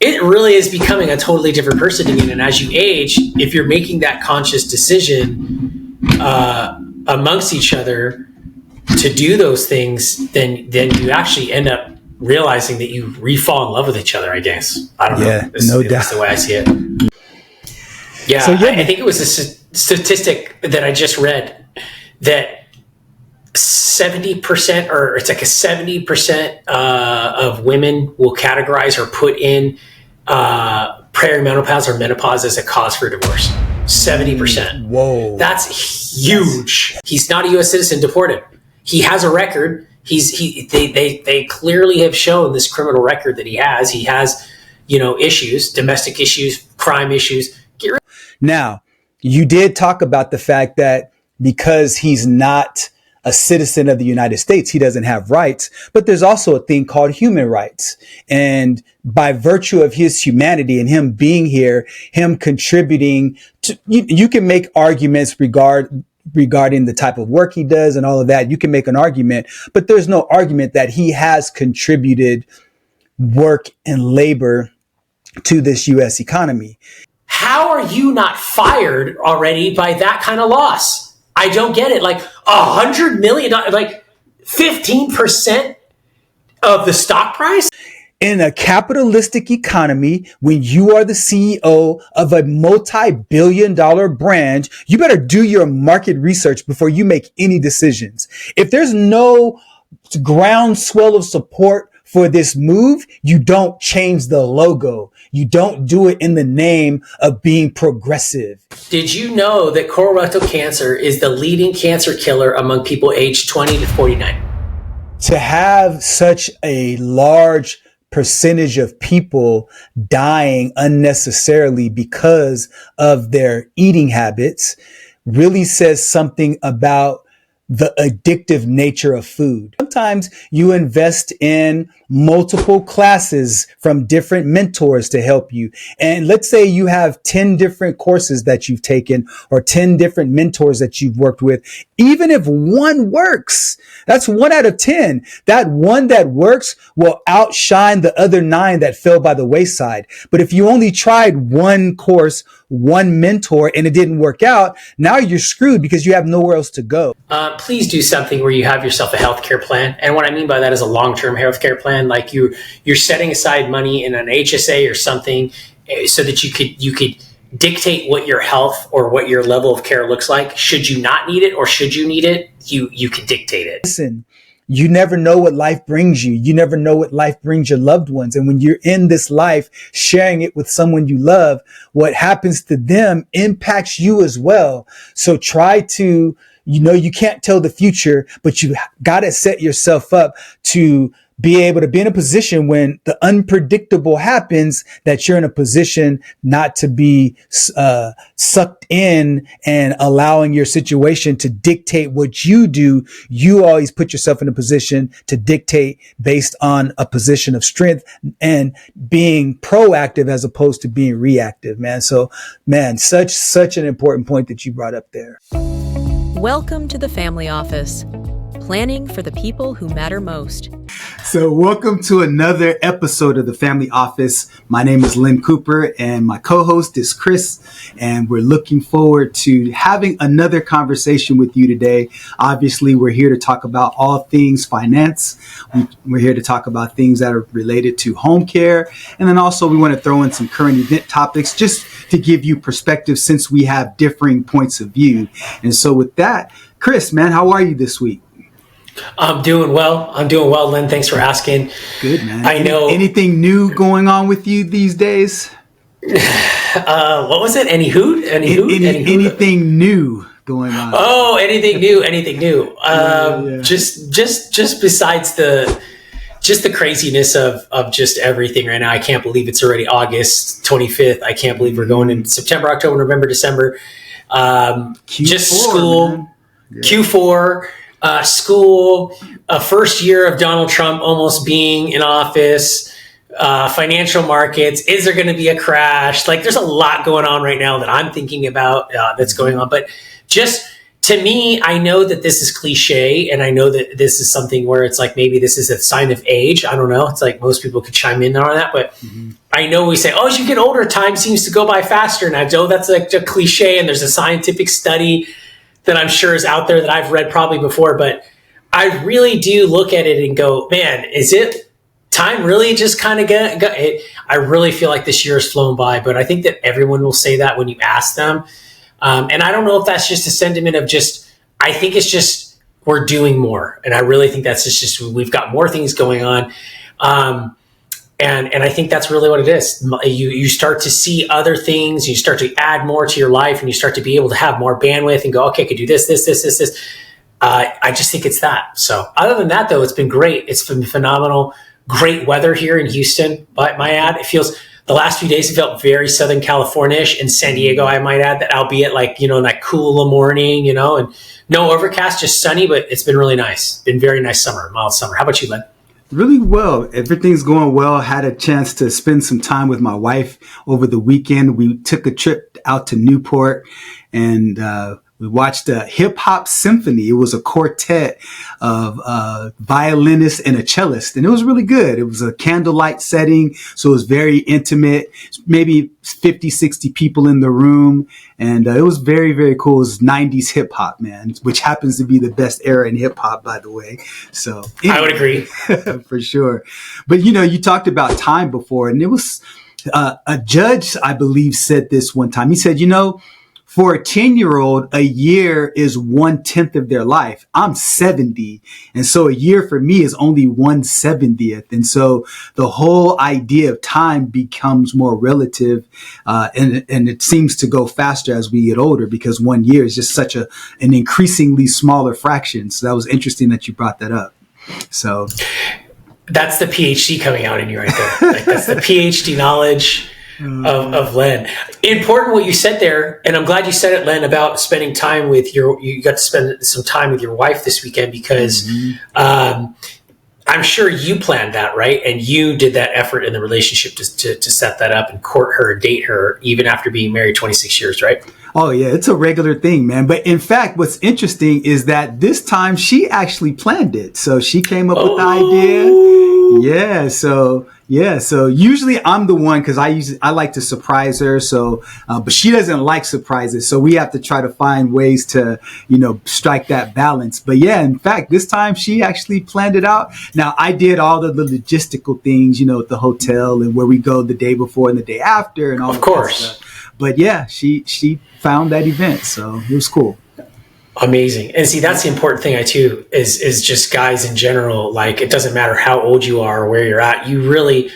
it really is becoming a totally different person to me. And as you age, if you're making that conscious decision amongst each other to do those things, then you actually end up realizing that you re-fall in love with each other, I guess. I don't know. No doubt. That's the way I see it. Yeah, so, I think it was a statistic that I just read that 70%, or it's like a 70% of women will categorize or put in perimenopause or menopause as a cause for divorce. 70%. Whoa. That's huge. He's not a U.S. citizen, deported. He has a record. They clearly have shown this criminal record that he has. He has, issues, domestic issues, crime issues. Now, you did talk about the fact that because he's not a citizen of the United States, he doesn't have rights, but there's also a thing called human rights. And by virtue of his humanity and him being here, him contributing to, you can make arguments regarding the type of work he does and all of that. You can make an argument, but there's no argument that he has contributed work and labor to this U.S. economy. How are you not fired already by that kind of loss? I don't get it. Like $100 million, like 15% of the stock price. In a capitalistic economy, when you are the CEO of a multi-billion-dollar brand, you better do your market research before you make any decisions. If there's no groundswell of support for this move, you don't change the logo. You don't do it in the name of being progressive. Did you know that colorectal cancer is the leading cancer killer among people aged 20 to 49? To have such a large percentage of people dying unnecessarily because of their eating habits really says something about the addictive nature of food. Sometimes you invest in multiple classes from different mentors to help you. And let's say you have 10 different courses that you've taken or 10 different mentors that you've worked with. Even if one works, that's 1 out of 10. That one that works will outshine the other 9 that fell by the wayside. But if you only tried one course, one mentor, and it didn't work out, now you're screwed because you have nowhere else to go. Please do something where you have yourself a healthcare plan. And what I mean by that is a long-term healthcare plan. Like you're setting aside money in an HSA or something so that you could dictate what your health or what your level of care looks like. Should you not need it or should you need it, you can dictate it. Listen, you never know what life brings you. You never know what life brings your loved ones. And when you're in this life, sharing it with someone you love, what happens to them impacts you as well. So try to, you can't tell the future, but you got to set yourself up to be able to be in a position when the unpredictable happens, that you're in a position not to be sucked in and allowing your situation to dictate what you do. You always put yourself in a position to dictate based on a position of strength and being proactive as opposed to being reactive, man. So, man, such an important point that you brought up there. Welcome to the Family Office, planning for the people who matter most. So welcome to another episode of the Family Office. My name is Lynn Cooper and my co-host is Chris, and we're looking forward to having another conversation with you today. Obviously, we're here to talk about all things finance. We're here to talk about things that are related to home care. And then also we want to throw in some current event topics just to give you perspective since we have differing points of view. And so with that, Chris, man, how are you this week? I'm doing well, Lynn. Thanks for asking. Good, man. I know. Anything new going on with you these days? What was it? Anything new going on? Oh, anything new. Yeah. Just besides the craziness of just everything right now. I can't believe it's already August 25th. I can't believe we're going in September, October, November, December. Q4, just school, yeah. Q4. School, first year of Donald Trump almost being in office, financial markets. Is there going to be a crash? Like, there's a lot going on right now that I'm thinking about that's going on. But just to me, I know that this is cliche, and I know that this is something where it's like maybe this is a sign of age. I don't know. It's like most people could chime in on that, but I know we say, oh, as you get older, time seems to go by faster. And I know that's like a cliche, and there's a scientific study that I'm sure is out there that I've read probably before, but I really do look at it and go, man, is it time really just kind of I really feel like this year has flown by, but I think that everyone will say that when you ask them. And I don't know if that's just a sentiment of I think it's just, we're doing more. And I really think that's just we've got more things going on. And I think that's really what it is. You start to see other things, you start to add more to your life, and you start to be able to have more bandwidth and go, okay, I could do this. I just think it's that. So other than that, though, it's been great. It's been phenomenal. Great weather here in Houston, but my ad, it feels, the last few days it felt very Southern California-ish. In San Diego, I might add that, albeit like, that cool little morning, and no overcast, just sunny, but it's been really nice. Been very nice summer, mild summer. How about you, Len? Really well. Everything's going well. Had a chance to spend some time with my wife over the weekend. We took a trip out to Newport, and we watched a hip hop symphony. It was a quartet of violinists and a cellist, and it was really good. It was a candlelight setting, so it was very intimate, maybe 50, 60 people in the room. And it was very, very cool. It was 90s hip hop, man, which happens to be the best era in hip hop, by the way. So anyway, I would agree. For sure. But, you talked about time before, and it was a judge, I believe, said this one time. He said, for a 10-year-old, a year is 1/10 of their life. I'm 70. And so a year for me is only 1/70th. And so the whole idea of time becomes more relative. And it seems to go faster as we get older, because 1 year is just such an increasingly smaller fraction. So that was interesting that you brought that up. So that's the PhD coming out in you right there. Like, that's the PhD knowledge of Len. Important what you said there, and I'm glad you said it, Len, about spending time with you got to spend some time with your wife this weekend, because I'm sure you planned that, right? And you did that effort in the relationship to set that up and court her, date her, even after being married 26 years, right? Oh, yeah, it's a regular thing, man. But in fact, what's interesting is that this time she actually planned it. So she came up with the idea. Yeah. So usually I'm the one, because I like to surprise her. So, but she doesn't like surprises. So we have to try to find ways to, strike that balance. But yeah, in fact, this time she actually planned it out. Now I did all the logistical things, at the hotel and where we go the day before and the day after and all of course. That stuff. But yeah, she found that event. So it was cool. Amazing. And see, that's the important thing too, is just guys in general. Like, it doesn't matter how old you are or where you're at. You really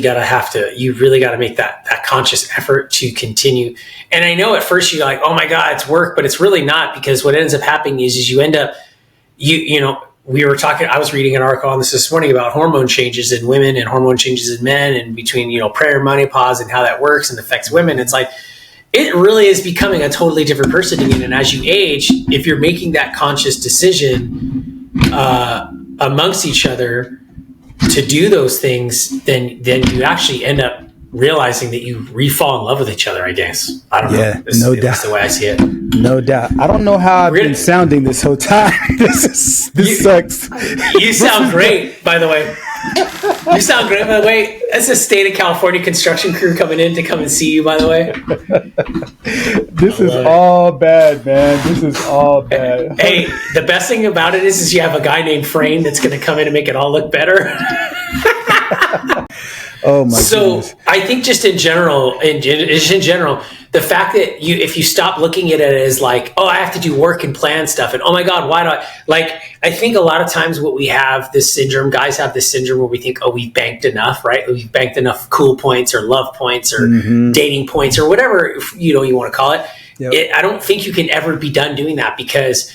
gotta make that conscious effort to continue. And I know at first you're like, oh my God, it's work, but it's really not, because what ends up happening is you end up, I was reading an article on this morning about hormone changes in women and hormone changes in men, and between, perimenopause and how that works and affects women. It's like, it really is becoming a totally different person again. And as you age, if you're making that conscious decision amongst each other to do those things, then you actually end up realizing that you re-fall in love with each other, I guess. I don't know. Yeah, no doubt. That's the way I see it. No doubt. I don't know how I've been sounding this whole time. This sucks. You sound great, by the way. You sound great, by the way. That's a state of California construction crew coming in to come and see you, by the way. This is all bad, man. This is all bad. Hey, the best thing about it is you have a guy named Frame that's going to come in and make it all look better. Oh my goodness. I think just in general, the fact that if you stop looking at it as like, oh, I have to do work and plan stuff, and oh my God, why do I think a lot of times what we have this syndrome, guys have this syndrome where we think, oh, we've banked enough, right? We've banked enough cool points or love points or dating points or whatever, you want to call it. Yep. I don't think you can ever be done doing that, because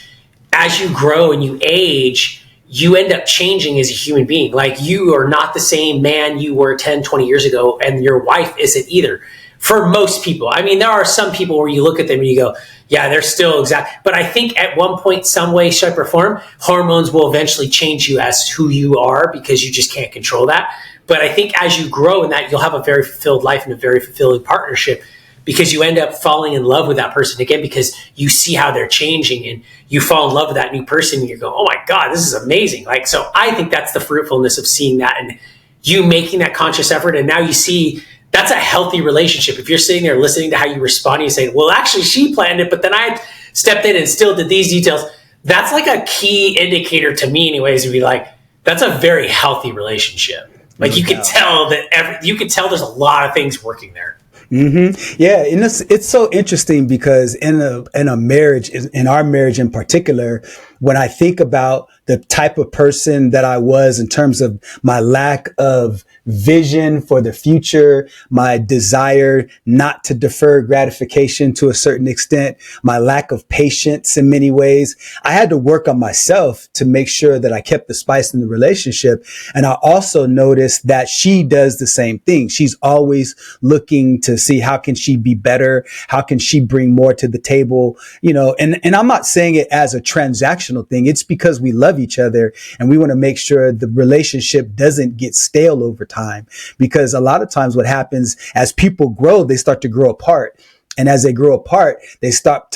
as you grow and you age, you end up changing as a human being. Like, you are not the same man you were 10, 20 years ago, and your wife isn't either. For most people. I mean, there are some people where you look at them and you go, yeah, they're still exact. But I think at one point, some way, shape, or form, hormones will eventually change you as who you are, because you just can't control that. But I think as you grow in that, you'll have a very fulfilled life and a very fulfilling partnership. because you end up falling in love with that person again, because you see how they're changing and you fall in love with that new person and you go, oh my God, this is amazing. Like, so I think that's the fruitfulness of seeing that and you making that conscious effort. And now you see that's a healthy relationship. If you're sitting there listening to how you respond and you say, well, actually she planned it, but then I stepped in and still did these details. That's like a key indicator to me anyways, to be like, that's a very healthy relationship. Like you can tell that you can tell there's a lot of things working there. Mm-hmm. Yeah, and it's so interesting because in a marriage, in our marriage in particular, when I think about the type of person that I was in terms of my lack of vision for the future, my desire not to defer gratification to a certain extent, my lack of patience in many ways, I had to work on myself to make sure that I kept the spice in the relationship. And I also noticed that she does the same thing. She's always looking to see how can she be better? How can she bring more to the table? You know, and I'm not saying it as a transactional thing. It's because we love each other and we want to make sure the relationship doesn't get stale over time. Because a lot of times what happens as people grow, they start to grow apart. And as they grow apart, they start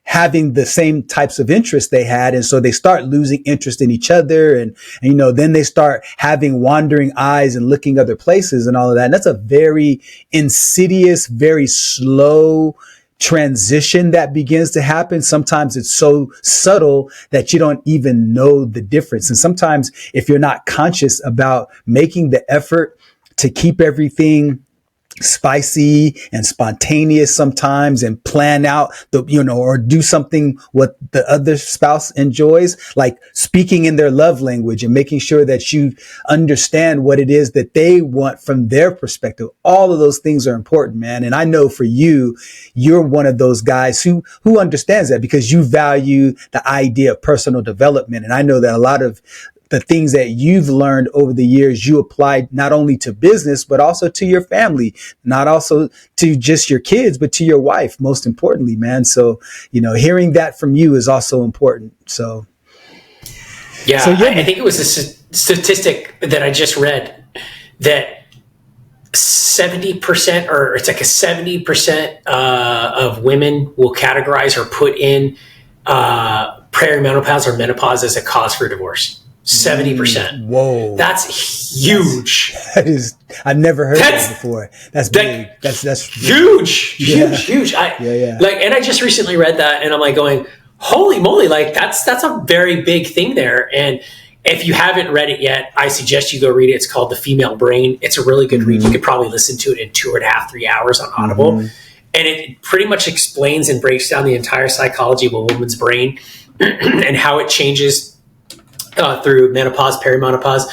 having the same types of interests they had. And so they start losing interest in each other. And, you know, then they start having wandering eyes and looking other places and all of that. And that's a very insidious, very slow transition that begins to happen. Sometimes it's so subtle that you don't even know the difference. And sometimes if you're not conscious about making the effort to keep everything spicy and spontaneous sometimes and plan out or do something what the other spouse enjoys, like speaking in their love language and making sure that you understand what it is that they want from their perspective. All of those things are important, man. And I know for you, you're one of those guys who understands that because you value the idea of personal development. And I know that a lot of the things that you've learned over the years, you applied not only to business, but also to your family, not also to just your kids, but to your wife, most importantly, man. So, hearing that from you is also important. So, I think it was a statistic that I just read that 70% or it's like a 70% of women will categorize or put in perimenopause or menopause as a cause for divorce. 70%. Whoa. That's huge. I've never heard that before. That's big. That's huge. Yeah. Huge. Yeah. And I just recently read that and I'm like going, holy moly, like that's a very big thing there. And if you haven't read it yet, I suggest you go read it. It's called The Female Brain. It's a really good read. You could probably listen to it in 2.5-3 hours on Audible. And it pretty much explains and breaks down the entire psychology of a woman's brain and how it changes through menopause, perimenopause.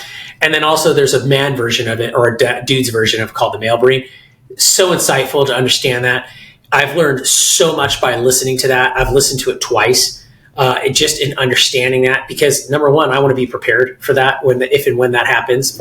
And then also there's a man version of it or a dude's version of called the male brain. So insightful to understand that. I've learned so much by listening to that. I've listened to it twice, just in understanding that, because number one, I want to be prepared for that when it happens.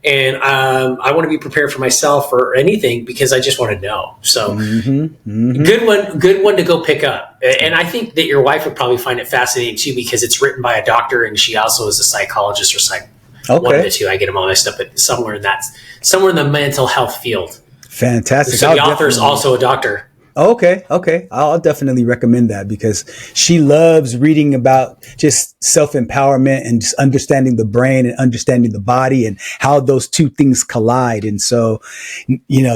And I want to be prepared for myself or anything because I just want to know. So good one to go pick up. And I think that your wife would probably find it fascinating too, because it's written by a doctor and she also is a psychologist or one of the two. I get them all mixed up, but somewhere in the mental health field. Fantastic. So the author is also a doctor. Okay. I'll definitely recommend that because she loves reading about just self-empowerment and just understanding the brain and understanding the body and how those two things collide. And so,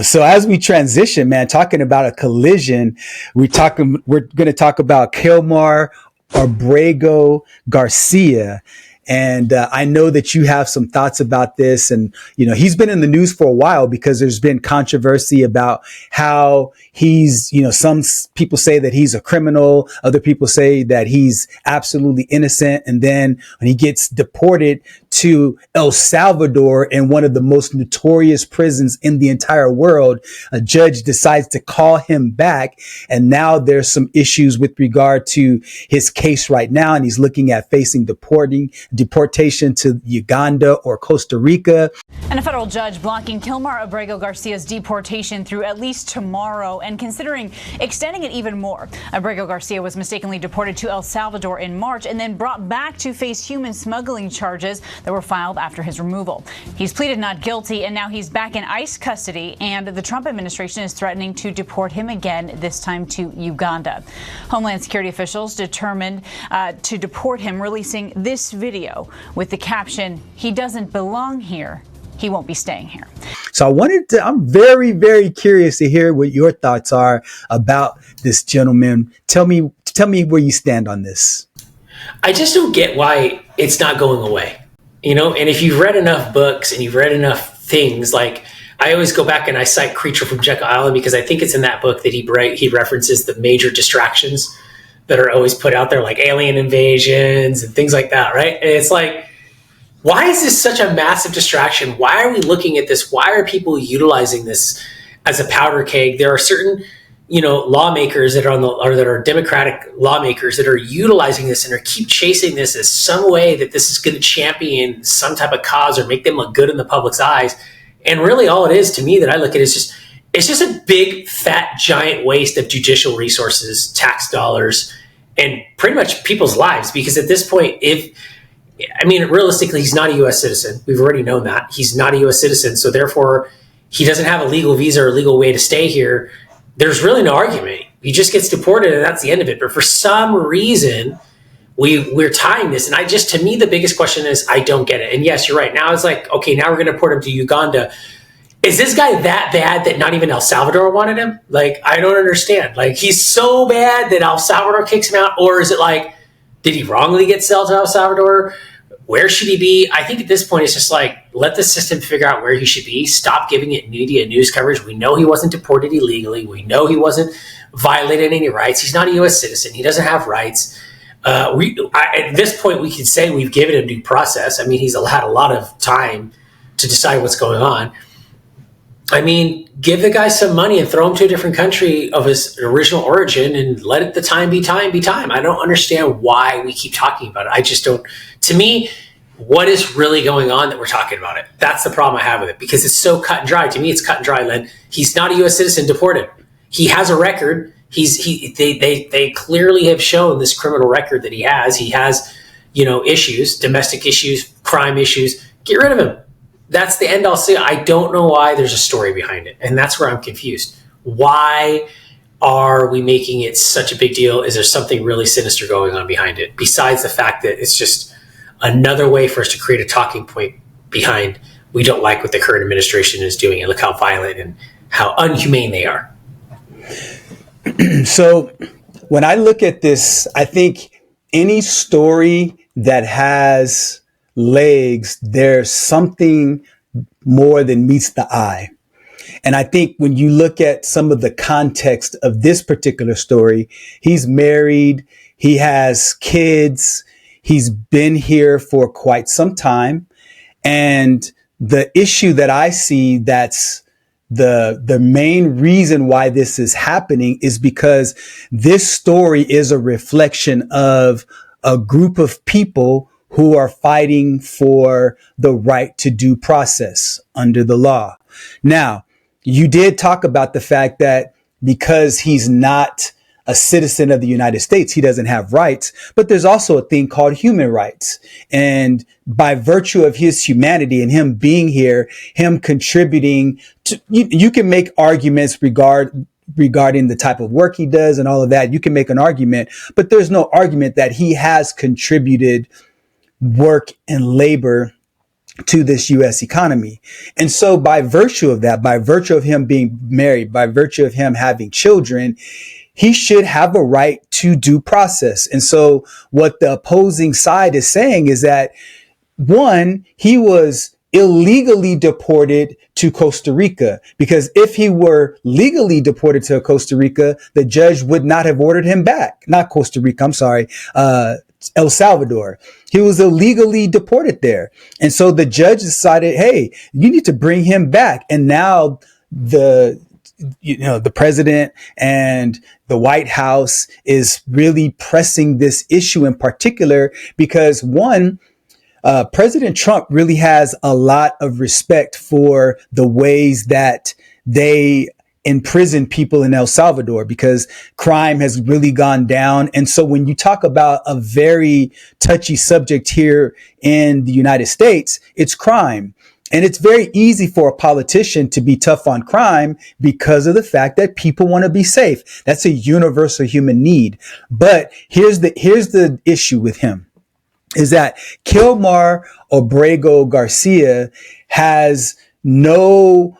so as we transition, man, talking about a collision, we're going to talk about Kilmar, Abrego, Garcia. And I know that you have some thoughts about this. And, he's been in the news for a while because there's been controversy about how he's, some people say that he's a criminal. Other people say that he's absolutely innocent. And then when he gets deported to El Salvador in one of the most notorious prisons in the entire world, a judge decides to call him back. And now there's some issues with regard to his case right now. And he's looking at facing deportation to Uganda or Costa Rica. And a federal judge blocking Kilmar Abrego Garcia's deportation through at least tomorrow and considering extending it even more. Abrego Garcia was mistakenly deported to El Salvador in March and then brought back to face human smuggling charges. that were filed after his removal. He's pleaded not guilty, and now he's back in ICE custody, and the Trump administration is threatening to deport him again, this time to Uganda. Homeland Security officials determined to deport him, releasing this video with the caption, "He doesn't belong here. He won't be staying here." So I'm very, very curious to hear what your thoughts are about this gentleman. Tell me where you stand on this. I just don't get why it's not going away, and if you've read enough books and you've read enough things, like I always go back and I cite Creature from Jekyll Island because I think it's in that book that he references the major distractions that are always put out there, like alien invasions and things like that, right? And it's like, why is this such a massive distraction? Why are we looking at this? Why are people utilizing this as a powder keg? There are certain, lawmakers that are Democratic lawmakers that are utilizing this and are keep chasing this as some way that this is going to champion some type of cause or make them look good in the public's eyes. And really all it is to me that I look at is it's just a big, fat, giant waste of judicial resources, tax dollars, and pretty much people's lives. Because at this point, realistically, he's not a U.S. citizen. We've already known that. He's not a U.S. citizen. So therefore, he doesn't have a legal visa or a legal way to stay here. There's really no argument. He just gets deported and that's the end of it. But for some reason, we're tying this. And to me, the biggest question is, I don't get it. And yes, you're right. Now it's like, okay, now we're going to deport him to Uganda. Is this guy that bad that not even El Salvador wanted him? Like, I don't understand. Like, he's so bad that El Salvador kicks him out? Or is it like, did he wrongly get sold to El Salvador? Where should he be? I think at this point, it's just like, let the system figure out where he should be. Stop giving it media news coverage. We know he wasn't deported illegally. We know he wasn't violated any rights. He's not a U.S. citizen. He doesn't have rights. At this point, we can say we've given him due process. I mean, he's had a lot of time to decide what's going on. I mean, give the guy some money and throw him to a different country of his original origin and let the time be time be time. I don't understand why we keep talking about it. I just don't. To me, what is really going on that we're talking about it? That's the problem I have with it, because it's so cut and dry. To me, it's cut and dry, Len. He's not a U.S. citizen, deported. He has a record. They clearly have shown this criminal record that he has. He has, issues, domestic issues, crime issues. Get rid of him. That's the end all see. I don't know why there's a story behind it. And that's where I'm confused. Why are we making it such a big deal? Is there something really sinister going on behind it? Besides the fact that it's just another way for us to create a talking point behind, we don't like what the current administration is doing and look how violent and how unhumane they are. So when I look at this, I think any story that has legs, there's something more than meets the eye. And I think when you look at some of the context of this particular story, he's married, he has kids, he's been here for quite some time. And the issue that I see that's the main reason why this is happening is because this story is a reflection of a group of people who are fighting for the right to due process under the law. Now, you did talk about the fact that because he's not a citizen of the United States, he doesn't have rights, but there's also a thing called human rights. And by virtue of his humanity and him being here, him contributing to, you can make arguments regarding the type of work he does and all of that. You can make an argument, but there's no argument that he has contributed work and labor to this U.S. economy. And so by virtue of that, by virtue of him being married, by virtue of him having children, he should have a right to due process. And so what the opposing side is saying is that, one, he was illegally deported to Costa Rica, because if he were legally deported to Costa Rica, the judge would not have ordered him back. Not Costa Rica, I'm sorry, El Salvador. He was illegally deported there. And so the judge decided, hey, you need to bring him back. And now the president and the White House is really pressing this issue in particular because, one, President Trump really has a lot of respect for the ways that they imprison people in El Salvador because crime has really gone down. And so when you talk about a very touchy subject here in the United States, it's crime. And it's very easy for a politician to be tough on crime because of the fact that people want to be safe. That's a universal human need. But here's the issue with him is that Kilmar Abrego Garcia has no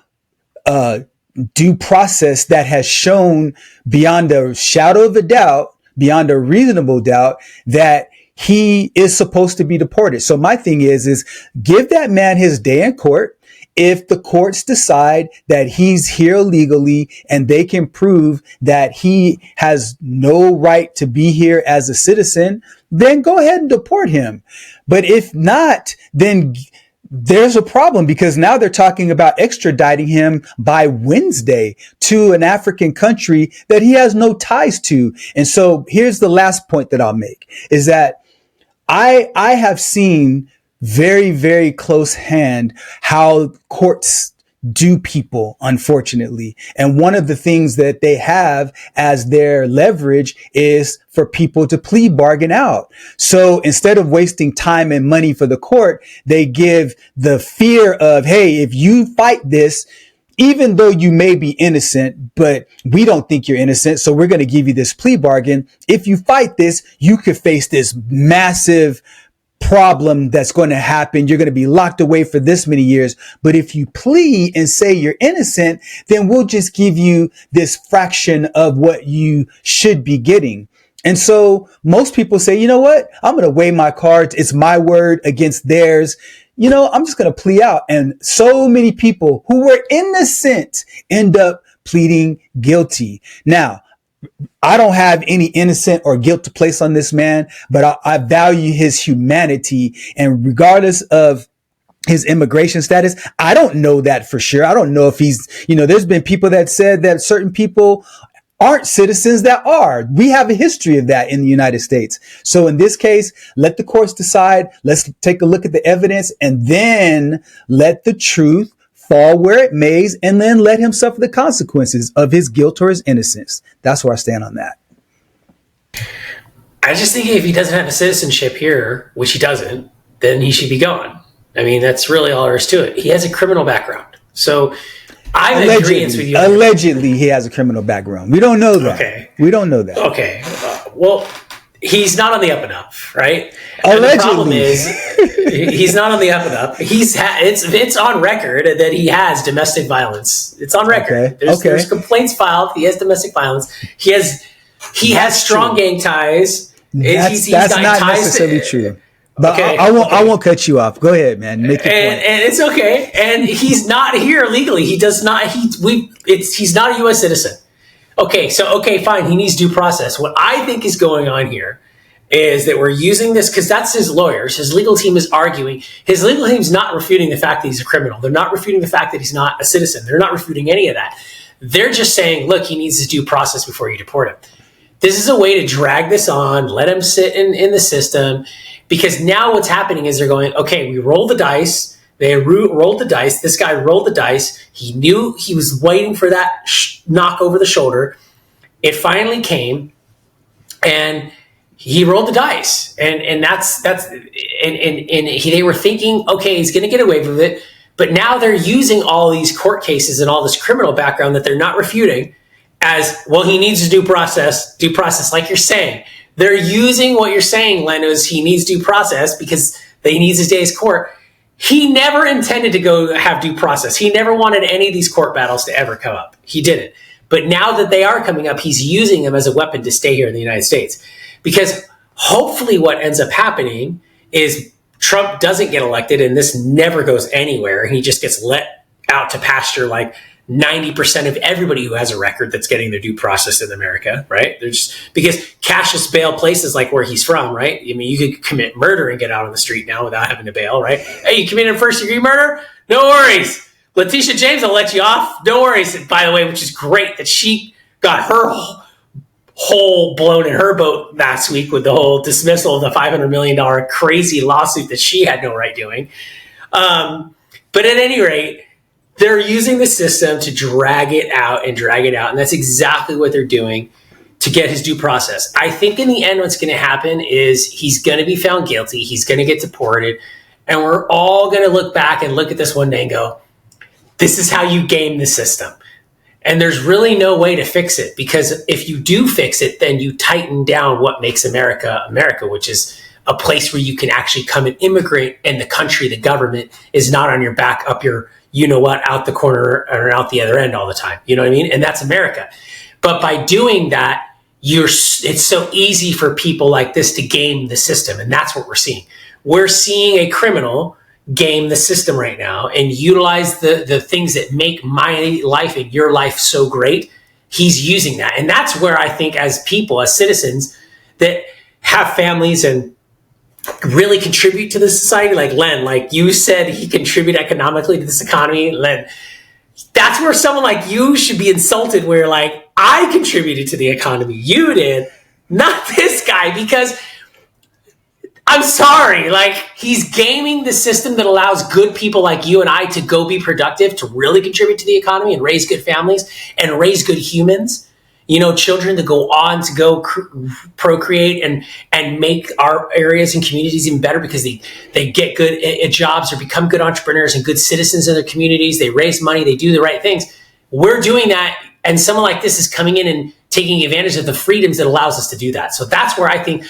due process that has shown beyond a shadow of a doubt, beyond a reasonable doubt, that he is supposed to be deported. So my thing is give that man his day in court. If the courts decide that he's here illegally and they can prove that he has no right to be here as a citizen, then go ahead and deport him. But if not, then there's a problem because now they're talking about extraditing him by Wednesday to an African country that he has no ties to. And so here's the last point that I'll make is that I have seen very, very close hand how courts do people, unfortunately. And one of the things that they have as their leverage is for people to plea bargain out. So instead of wasting time and money for the court, they give the fear of, hey, if you fight this, even though you may be innocent, but we don't think you're innocent, so we're going to give you this plea bargain. If you fight this, you could face this massive problem that's going to happen. You're going to be locked away for this many years. But if you plead and say you're innocent, then we'll just give you this fraction of what you should be getting. And so most people say, you know what? I'm going to weigh my cards. It's my word against theirs. You know, I'm just going to plea out. And so many people who were innocent end up pleading guilty. Now, I don't have any innocent or guilt to place on this man, but I value his humanity. And regardless of his immigration status, I don't know that for sure. I don't know if he's, there's been people that said that certain people aren't citizens that are. We have a history of that in the United States. So in this case, let the courts decide. Let's take a look at the evidence and then let the truth fall where it may, and then let him suffer the consequences of his guilt or his innocence. That's where I stand on that. I just think if he doesn't have a citizenship here, which he doesn't, then he should be gone. I mean, that's really all there is to it. He has a criminal background. So I'm in agreement with you. Allegedly, he has a criminal background. We don't know that. Okay. We don't know that. Okay. Well, he's not on the up and up, right? Allegedly. And the problem is he's not on the up and up. It's on record that he has domestic violence. It's on record. Okay. There's complaints filed. He has domestic violence. He has strong gang ties. That's not necessarily true. But okay, I won't cut you off. Go ahead, man. Make your point. And it's okay. And he's not here legally. He does not. He's not a U.S. citizen. Okay, fine. He needs due process. What I think is going on here is that we're using this because that's his lawyers. His legal team is arguing. His legal team's not refuting the fact that he's a criminal. They're not refuting the fact that he's not a citizen. They're not refuting any of that. They're just saying, look, he needs his due process before you deport him. This is a way to drag this on, let him sit in the system, because now what's happening is they're going, okay, we roll the dice. They rolled the dice. This guy rolled the dice. He knew he was waiting for that knock over the shoulder. It finally came, and he rolled the dice. And they were thinking, okay, he's going to get away with it. But now they're using all these court cases and all this criminal background that they're not refuting as, well, he needs due process, like you're saying. They're using what you're saying, Len, is he needs due process because he needs his day's court. He never intended to go have due process. He never wanted any of these court battles to ever come up. He didn't. But now that they are coming up, he's using them as a weapon to stay here in the United States. Because hopefully what ends up happening is Trump doesn't get elected and this never goes anywhere. And he just gets let out to pasture like 90% of everybody who has a record that's getting their due process in America, right? Because cashless bail places like where he's from, right? I mean, you could commit murder and get out on the street now without having to bail, right? Hey, you committed first-degree murder? No worries. Letitia James will let you off. No worries. By the way, which is great that she got her hole blown in her boat last week with the whole dismissal of the $500 million crazy lawsuit that she had no right doing. But at any rate, They're using the system to drag it out. And that's exactly what they're doing to get his due process. I think in the end, what's going to happen is he's going to be found guilty. He's going to get deported. And we're all going to look back and look at this one day and go, this is how you game the system. And there's really no way to fix it, because if you do fix it, then you tighten down what makes America, America, which is a place where you can actually come and immigrate, and the country, the government is not on your back, up your, you know what, out the corner or out the other end all the time. You know what I mean? And that's America. But by doing that, it's so easy for people like this to game the system. And that's what we're seeing. We're seeing a criminal game the system right now and utilize the things that make my life and your life so great. He's using that. And that's where I think as people, as citizens that have families and really contribute to the society, like Len, like you said, he contribute economically to this economy. Len, that's where someone like you should be insulted, where like, I contributed to the economy. You did, not this guy, because I'm sorry, like he's gaming the system that allows good people like you and I to go be productive, to really contribute to the economy and raise good families and raise good humans. You know, children that go on to go procreate and make our areas and communities even better, because they get good at jobs or become good entrepreneurs and good citizens in their communities. They raise money, they do the right things. We're doing that, and someone like this is coming in and taking advantage of the freedoms that allows us to do that. So that's where I think,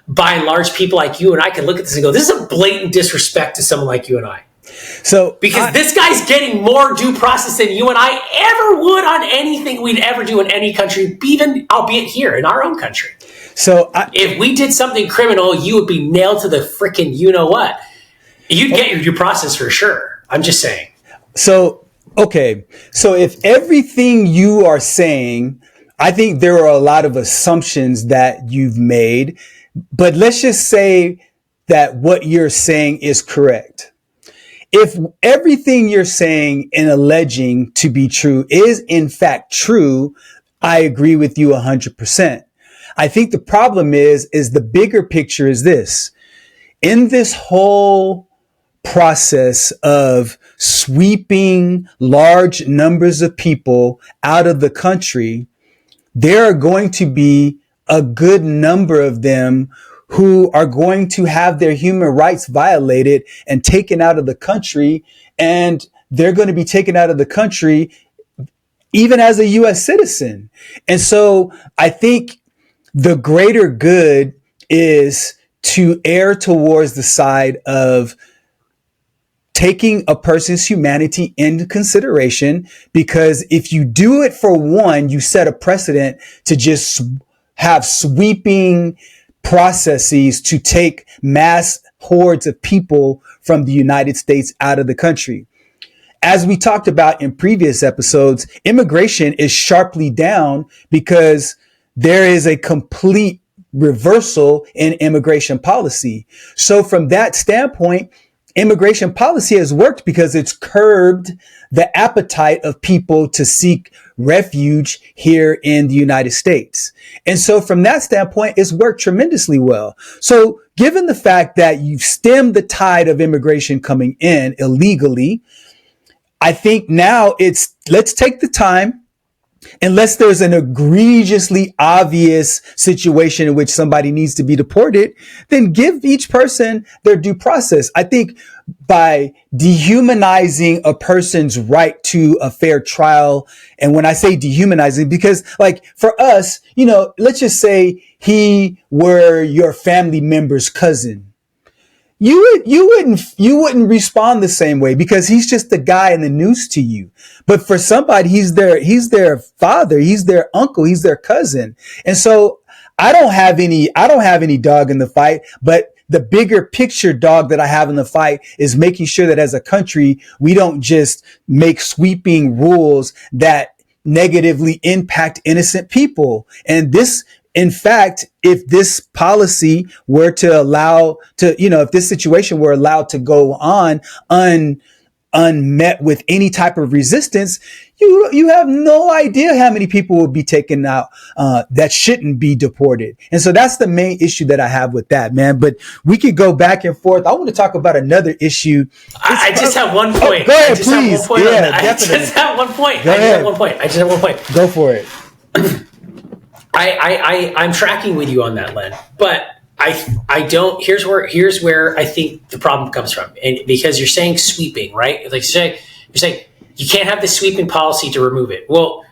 by and large, people like you and I can look at this and go, this is a blatant disrespect to someone like you and I. So because this guy's getting more due process than you and I ever would on anything we'd ever do in any country, even albeit here in our own country. So if we did something criminal, you would be nailed to the freaking you know what. You'd get your due process for sure. I'm just saying. So, okay. So if everything you are saying, I think there are a lot of assumptions that you've made, but let's just say that what you're saying is correct. If everything you're saying and alleging to be true is in fact true, I agree with you 100%. I think the problem is the bigger picture is this. In this whole process of sweeping large numbers of people out of the country, there are going to be a good number of them who are going to have their human rights violated and taken out of the country. And they're going to be taken out of the country even as a U.S. citizen. And so I think the greater good is to err towards the side of taking a person's humanity into consideration, because if you do it for one, you set a precedent to just have sweeping processes to take mass hordes of people from the United States out of the country. As we talked about in previous episodes, immigration is sharply down because there is a complete reversal in immigration policy. So from that standpoint, immigration policy has worked because it's curbed the appetite of people to seek refuge here in the United States. And so from that standpoint, it's worked tremendously well. So given the fact that you've stemmed the tide of immigration coming in illegally, I think now let's take the time, unless there's an egregiously obvious situation in which somebody needs to be deported, then give each person their due process. I think by dehumanizing a person's right to a fair trial, and when I say dehumanizing, because like for us, you know, let's just say he were your family member's cousin. You wouldn't respond the same way because he's just the guy in the news to you. But for somebody, he's their father, he's their uncle, he's their cousin. And so I don't have any dog in the fight, but the bigger picture dog that I have in the fight is making sure that as a country, we don't just make sweeping rules that negatively impact innocent people. And this, in fact, if this policy were to allow to, if this situation were allowed to go on unmet with any type of resistance, you have no idea how many people will be taken out that shouldn't be deported. And so that's the main issue that I have with that, man. But we could go back and forth. I want to talk about another issue. I just have one point. Oh, go ahead, please. Yeah, I just have one point. I just have one point. Go for it. I'm tracking with you on that, Len, but I don't. Here's where I think the problem comes from, and because you're saying sweeping, right? Like you're saying you can't have the sweeping policy to remove it. Well,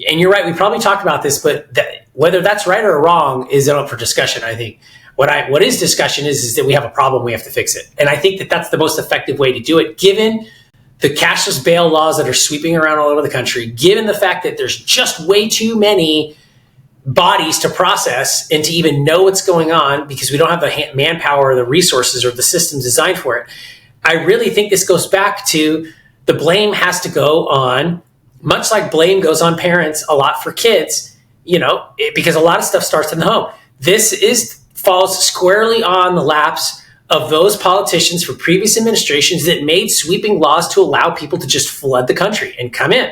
and you're right. We probably talked about this, but whether that's right or wrong is up for discussion. I think what is discussion is that we have a problem. We have to fix it, and I think that that's the most effective way to do it, given the cashless bail laws that are sweeping around all over the country, given the fact that there's just way too many bodies to process and to even know what's going on because we don't have the manpower or the resources or the systems designed for it. I really think this goes back to the blame has to go on, much like blame goes on parents a lot for kids, because a lot of stuff starts in the home. This falls squarely on the laps of those politicians for previous administrations that made sweeping laws to allow people to just flood the country and come in.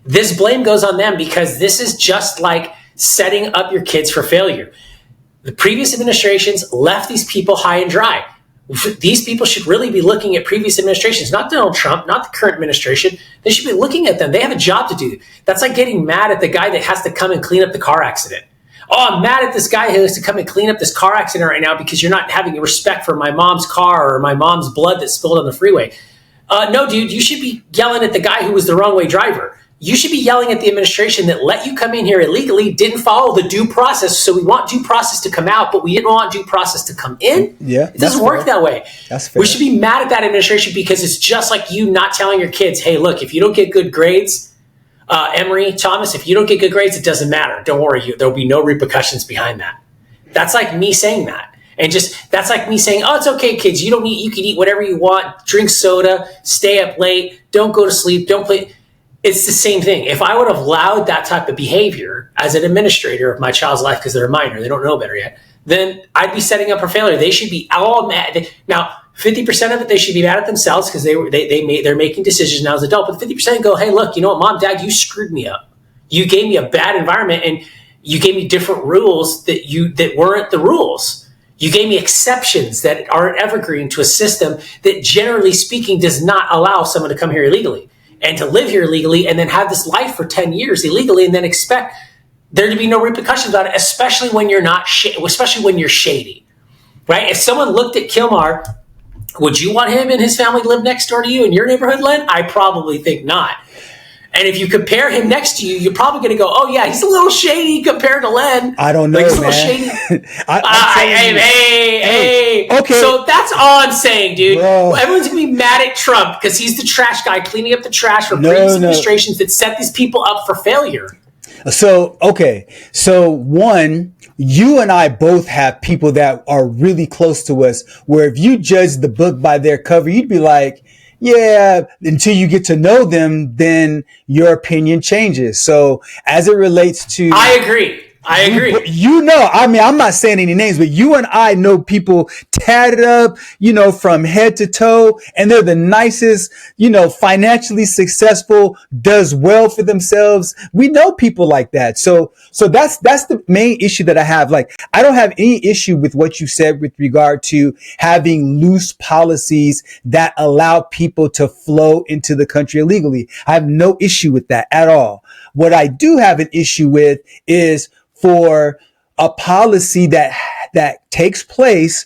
This blame goes on them because this is just like setting up your kids for failure. The previous administrations left these people high and dry. These people should really be looking at previous administrations, not Donald Trump, not the current administration. They should be looking at them. They have a job to do. That's like getting mad at the guy that has to come and clean up the car accident. Oh, I'm mad at this guy who has to come and clean up this car accident right now because you're not having respect for my mom's car or my mom's blood that spilled on the freeway. No, dude, you should be yelling at the guy who was the wrong way driver. You should be yelling at the administration that let you come in here illegally, didn't follow the due process. So we want due process to come out, but we didn't want due process to come in. Yeah, it doesn't work that way. That's fair. We should be mad at that administration because it's just like you not telling your kids, hey, look, if you don't get good grades, Emory, Thomas, if you don't get good grades, it doesn't matter. Don't worry, there'll be no repercussions behind that. That's like me saying that. And that's like me saying, oh, it's okay, kids. You can eat whatever you want, drink soda, stay up late, don't go to sleep, don't play. It's the same thing. If I would have allowed that type of behavior as an administrator of my child's life because they're a minor, they don't know better yet, then I'd be setting up for failure. They should be all mad. Now, 50% of it, they should be mad at themselves because they're making decisions now as adults. But 50% go, hey, look, you know what, Mom, Dad, you screwed me up. You gave me a bad environment and you gave me different rules that weren't the rules. You gave me exceptions that aren't evergreen to a system that, generally speaking, does not allow someone to come here illegally and to live here illegally and then have this life for 10 years illegally and then expect there to be no repercussions on it, especially when you're especially when you're shady, right? If someone looked at Kilmar, would you want him and his family to live next door to you in your neighborhood, Len? I probably think not. And if you compare him next to you, you're probably going to go, oh, yeah, he's a little shady compared to Len. I don't know, he's a man. little shady. Hey. Okay. So that's all I'm saying, dude. Bro. Everyone's going to be mad at Trump because he's the trash guy cleaning up the trash for previous administrations that set these people up for failure. So, okay. So, one, you and I both have people that are really close to us where if you judge the book by their cover, you'd be like, yeah, until you get to know them, then your opinion changes. So as it relates to... I agree. I'm not saying any names, but you and I know people tatted up, from head to toe, and they're the nicest, financially successful, does well for themselves. We know people like that. So that's the main issue that I have. Like, I don't have any issue with what you said with regard to having loose policies that allow people to flow into the country illegally. I have no issue with that at all. What I do have an issue with is for a policy that takes place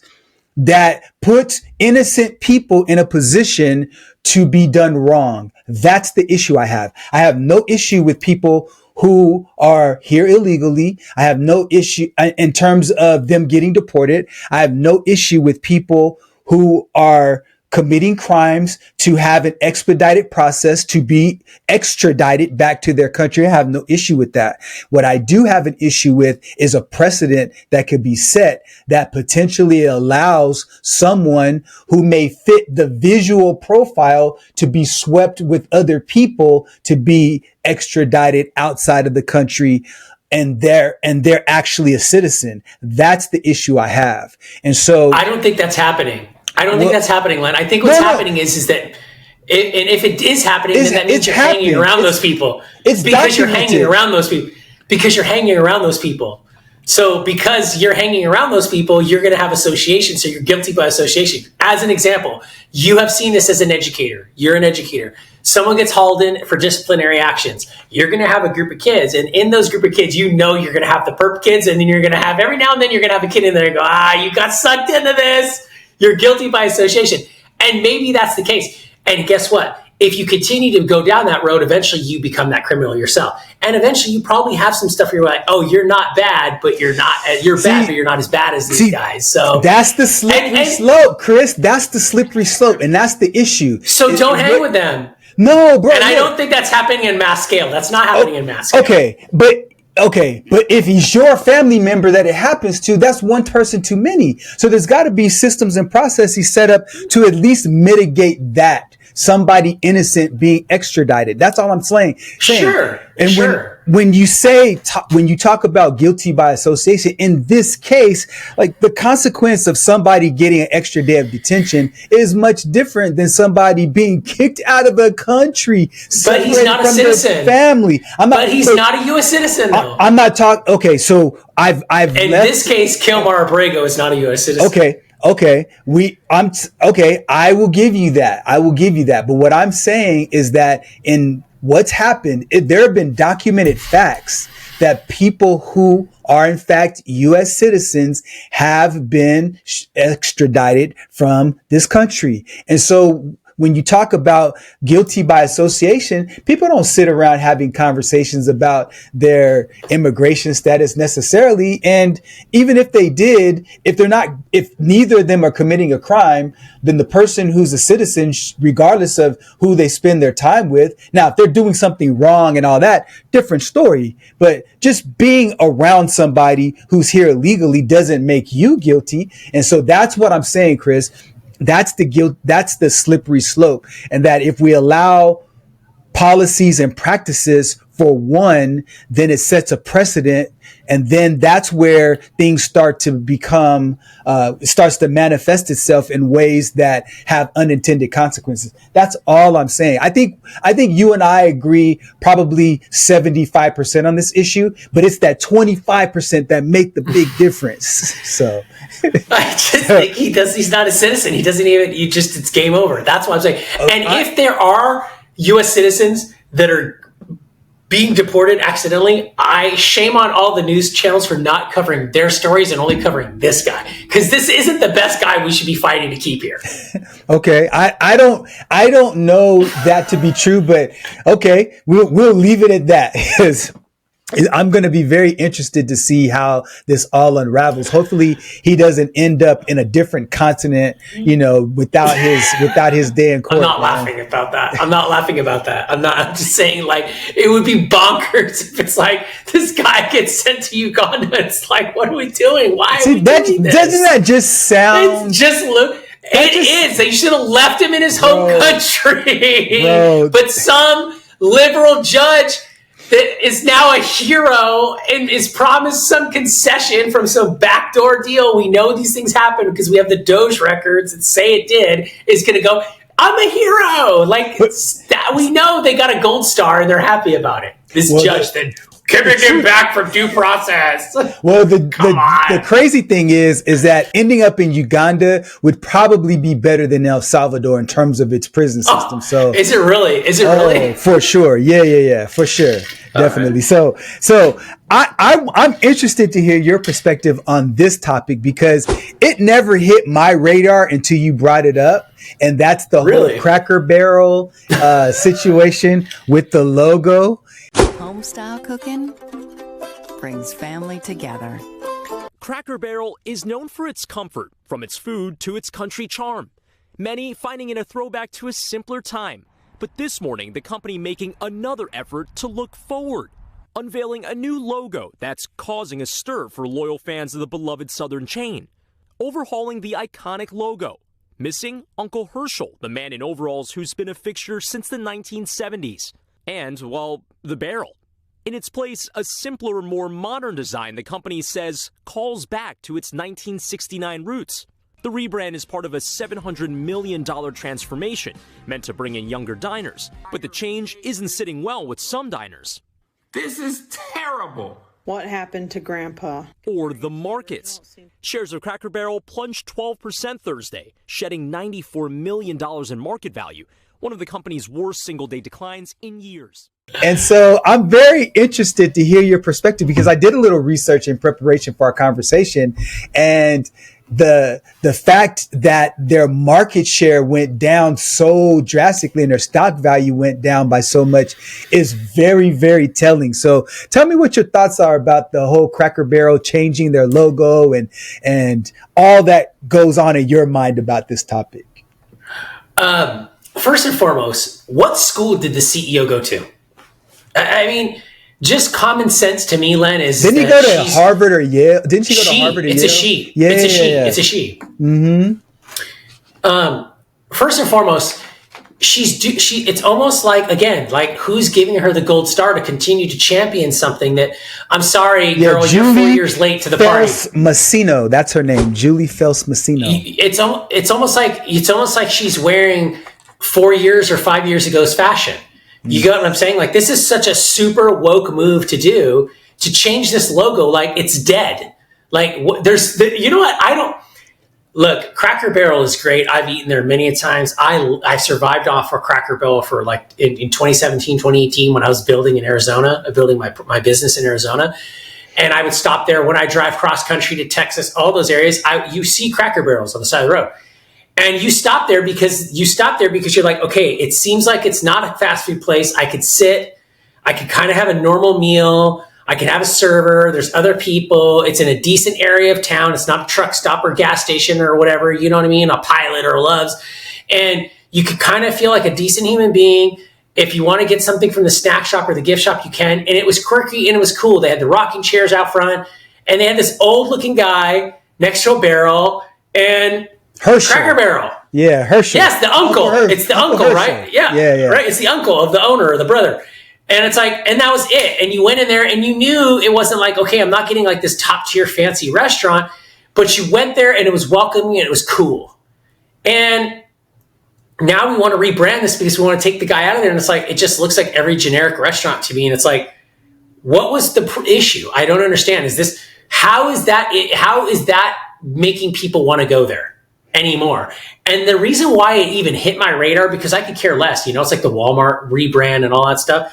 that puts innocent people in a position to be done wrong. That's the issue I have. I have no issue with people who are here illegally. I have no issue in terms of them getting deported. I have no issue with people who are committing crimes to have an expedited process to be extradited back to their country. I have no issue with that. What I do have an issue with is a precedent that could be set that potentially allows someone who may fit the visual profile to be swept with other people to be extradited outside of the country. And they're actually a citizen. That's the issue I have. And so I don't think that's happening. I don't think that's happening, Len. I think what's happening is that And if it is happening, then that means you're hanging around those people. It's because you're hanging around those people. Because you're hanging around those people. So because you're hanging around those people, you're going to have association. So you're guilty by association. As an example, you have seen this as an educator. You're an educator. Someone gets hauled in for disciplinary actions. You're going to have a group of kids. And in those group of kids, you're going to have the perp kids. And then you're going to have every now and then you're going to have a kid in there and go, you got sucked into this. You're guilty by association. And maybe that's the case. And guess what? If you continue to go down that road, eventually you become that criminal yourself. And eventually you probably have some stuff where you're like, oh, you're not bad, but you're bad, but you're not as bad as these guys. So that's the slippery slope, Chris. That's the slippery slope. And that's the issue. So don't hang with them. No, bro. And I don't think that's happening in mass scale. That's not happening in mass scale. Okay, but if he's your family member that it happens to, that's one person too many. So there's got to be systems and processes set up to at least mitigate that. Somebody innocent being extradited. That's all I'm saying. Sure. And sure. when you talk about guilty by association, in this case, like the consequence of somebody getting an extra day of detention is much different than somebody being kicked out of the country. But he's not a citizen. Family. But he's not a U.S. citizen, though. I'm not talking. Okay, so I've in this case, Kilmar Abrego is not a U.S. citizen. Okay. I will give you that. But what I'm saying is that in what's happened, there have been documented facts that people who are in fact U.S. citizens have been extradited from this country. And so when you talk about guilty by association, people don't sit around having conversations about their immigration status necessarily. And even if they did, if neither of them are committing a crime, then the person who's a citizen, regardless of who they spend their time with. Now, if they're doing something wrong and all that, different story. But just being around somebody who's here illegally doesn't make you guilty. And so that's what I'm saying, Chris. That's the guilt. That's the slippery slope. And that if we allow policies and practices for one, then it sets a precedent. And then that's where things start to become, starts to manifest itself in ways that have unintended consequences. That's all I'm saying. I think you and I agree probably 75% on this issue, but it's that 25% that make the big difference. So I just think he's not a citizen. He doesn't even, it's game over. That's what I'm saying. And if there are U.S. citizens that are being deported accidentally, I shame on all the news channels for not covering their stories and only covering this guy, because this isn't the best guy we should be fighting to keep here. Okay, I don't know that to be true, but okay, we'll leave it at that. I'm going to be very interested to see how this all unravels. Hopefully he doesn't end up in a different continent, without his day in court. I'm not laughing about that. I'm just saying, like, it would be bonkers if it's like this guy gets sent to Uganda. It's like, what are we doing? Why are we doing this? Doesn't that just sound... It is. They should have left him in his home country. But some liberal judge that is now a hero and is promised some concession from some backdoor deal. We know these things happen because we have the Doge records that say it did, is going to go, I'm a hero. We know they got a gold star and they're happy about it. This judge then giving him back from due process. Well, the crazy thing is that ending up in Uganda would probably be better than El Salvador in terms of its prison system. So is it really? For sure. Yeah. For sure. Definitely. Right. So I'm interested to hear your perspective on this topic because it never hit my radar until you brought it up. And that's the whole Cracker Barrel situation with the logo. Home-style cooking brings family together. Cracker Barrel is known for its comfort, from its food to its country charm. Many finding it a throwback to a simpler time. But this morning, the company making another effort to look forward, unveiling a new logo that's causing a stir for loyal fans of the beloved Southern chain. Overhauling the iconic logo, missing Uncle Herschel, the man in overalls who's been a fixture since the 1970s. And, well, the barrel. In its place, a simpler, more modern design the company says calls back to its 1969 roots. The rebrand is part of a $700 million transformation meant to bring in younger diners. But the change isn't sitting well with some diners. This is terrible. What happened to Grandpa? Or the markets. Shares of Cracker Barrel plunged 12% Thursday, shedding $94 million in market value, one of the company's worst single-day declines in years. And so I'm very interested to hear your perspective, because I did a little research in preparation for our conversation, and the fact that their market share went down so drastically and their stock value went down by so much is very, very telling. So tell me what your thoughts are about the whole Cracker Barrel changing their logo and all that goes on in your mind about this topic. First and foremost, what school did the CEO go to? I mean, just common sense to me, Len, is didn't he go to Harvard or Yale? Didn't she go to Harvard or Yale? It's a she. Yeah, it's a she. yeah. It's a she. Mm-hmm. First and foremost, it's almost like, again, like who's giving her the gold star to continue to champion something that, I'm sorry, girl, you're 4 years late to the party. Massino, that's her name, Julie Fels Massino. It's almost like she's wearing 4 years or 5 years ago's fashion. You got what I'm saying? Like, this is such a super woke move to do, to change this logo like it's dead. Like, you know what? Look, Cracker Barrel is great. I've eaten there many a times. I survived off of Cracker Barrel for like in 2017, 2018 when I was building in Arizona, building my business in Arizona. And I would stop there when I drive cross country to Texas, all those areas. You see Cracker Barrels on the side of the road. And you stop there because you're like, okay, it seems like it's not a fast food place. I could sit, I could kind of have a normal meal. I could have a server. There's other people. It's in a decent area of town. It's not a truck stop or gas station or whatever, you know what I mean? A Pilot or a Love's. And you could kind of feel like a decent human being. If you want to get something from the snack shop or the gift shop, you can. And it was quirky and it was cool. They had the rocking chairs out front and they had this old looking guy next to a barrel and Herschel. Cracker Barrel. Yeah, Herschel. Yes, the uncle. It's the uncle, right? Yeah. Right. It's the uncle of the owner or the brother. And it's like, and that was it. And you went in there and you knew it wasn't like, okay, I'm not getting like this top tier fancy restaurant, but you went there and it was welcoming and it was cool. And now we want to rebrand this because we want to take the guy out of there. And it's like, it just looks like every generic restaurant to me. And it's like, what was the issue? I don't understand. How is that making people want to go there anymore? And the reason why it even hit my radar, because I could care less, it's like the Walmart rebrand and all that stuff.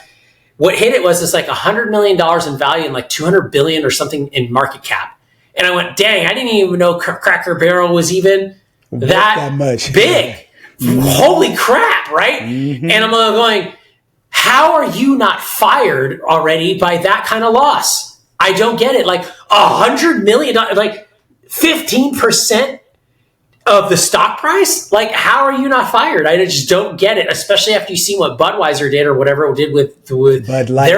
What hit it was it's like $100 million in value and like 200 billion or something in market cap. And I went, dang, I didn't even know Cracker Barrel was even that much big. Mm-hmm. Holy crap, right? Mm-hmm. And I'm going, how are you not fired already by that kind of loss? I don't get it. Like $100 million, like 15% of the stock price? Like, how are you not fired? I just don't get it, especially after you see what Budweiser did or whatever it did with Bud Light.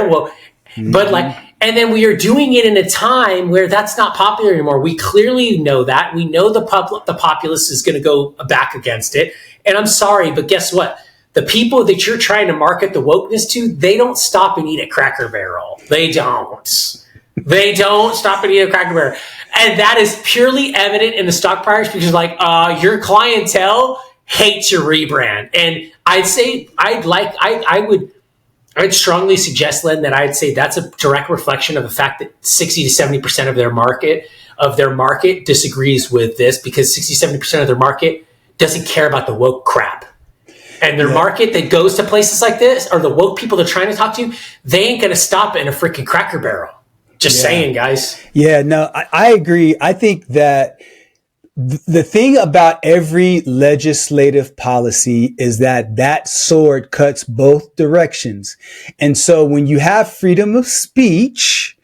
Bud Light. And then we are doing it in a time where that's not popular anymore. We clearly know that. We know the populace is going to go back against it. And I'm sorry, but guess what? The people that you're trying to market the wokeness to, they don't stop and eat at Cracker Barrel. They don't. They don't stop and eat at Cracker Barrel. And that is purely evident in the stock price because your clientele hates your rebrand. And I'd say I'd strongly suggest, Len, that I'd say that's a direct reflection of the fact that 60 to 70% of their market disagrees with this because 60, 70% of their market doesn't care about the woke crap. And their market that goes to places like this, or the woke people they're trying to talk to, they ain't going to stop in a freaking Cracker Barrel. Just saying, guys. Yeah, no, I agree. I think that the thing about every legislative policy is that sword cuts both directions. And so when you have freedom of speech,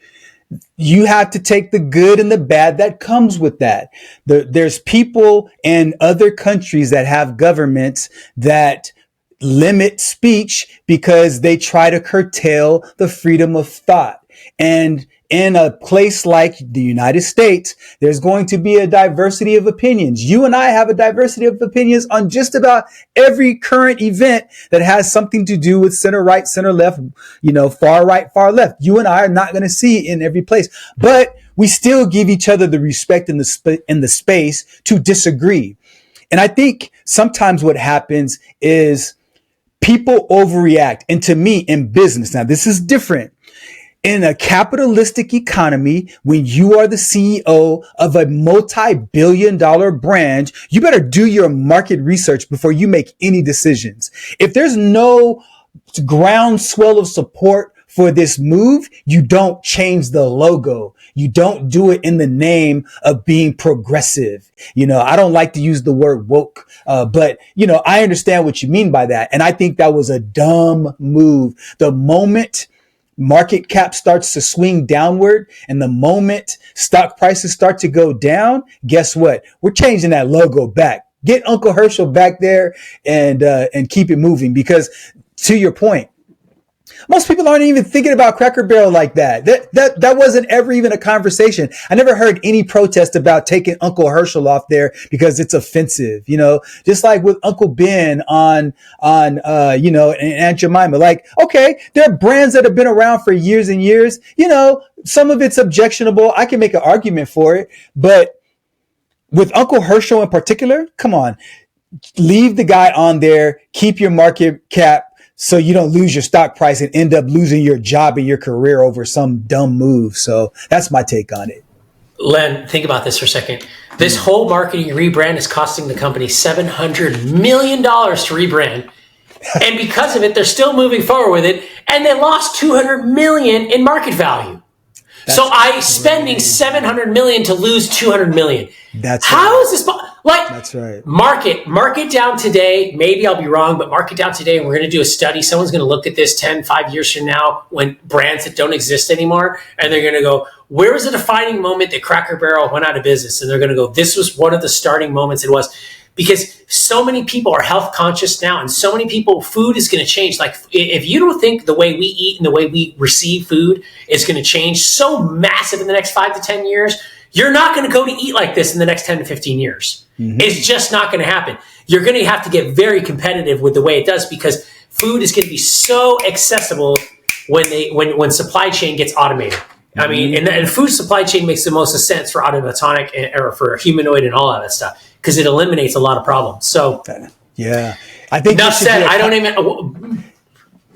you have to take the good and the bad that comes with that. There's people in other countries that have governments that limit speech because they try to curtail the freedom of thought. And in a place like the United States, there's going to be a diversity of opinions. You and I have a diversity of opinions on just about every current event that has something to do with center right, center left, far right, far left. You and I are not going to see it in every place. But we still give each other the respect and the space to disagree. And I think sometimes what happens is people overreact. And to me, in business, now this is different. In a capitalistic economy, when you are the CEO of a multi-billion-dollar brand, you better do your market research before you make any decisions. If there's no groundswell of support for this move, you don't change the logo. You don't do it in the name of being progressive. I don't like to use the word woke, but I understand what you mean by that. And I think that was a dumb move. The moment market cap starts to swing downward and the moment stock prices start to go down, guess what? We're changing that logo back. Get Uncle Herschel back there and keep it moving, because to your point, most people aren't even thinking about Cracker Barrel like that. That wasn't ever even a conversation. I never heard any protest about taking Uncle Herschel off there because it's offensive. Just like with Uncle Ben on and Aunt Jemima. Like, okay, there are brands that have been around for years and years. Some of it's objectionable. I can make an argument for it, but with Uncle Herschel in particular, come on, leave the guy on there. Keep your market cap, so you don't lose your stock price and end up losing your job and your career over some dumb move. So that's my take on it. Len, think about this for a second. This whole marketing rebrand is costing the company $700 million to rebrand. And because of it, they're still moving forward with it. And they lost $200 million in market value. Spending $700 million to lose $200 million. How is this? That's right. Market down today. Maybe I'll be wrong, but market down today. And we're going to do a study. Someone's going to look at this 5 years from now when brands that don't exist anymore. And they're going to go, where was the defining moment that Cracker Barrel went out of business? And they're going to go, this was one of the starting moments it was. Because so many people are health conscious now, and so many people, food is going to change. Like, if you don't think the way we eat and the way we receive food is going to change so massive in the next 5 to 10 years, you're not going to go to eat like this in the next 10 to 15 years. Mm-hmm. It's just not going to happen. You're going to have to get very competitive with the way it does, because food is going to be so accessible when supply chain gets automated. I mean, and food supply chain makes the most sense for automatic or for humanoid and all of that stuff, because it eliminates a lot of problems. So, yeah, I think enough said. I don't even.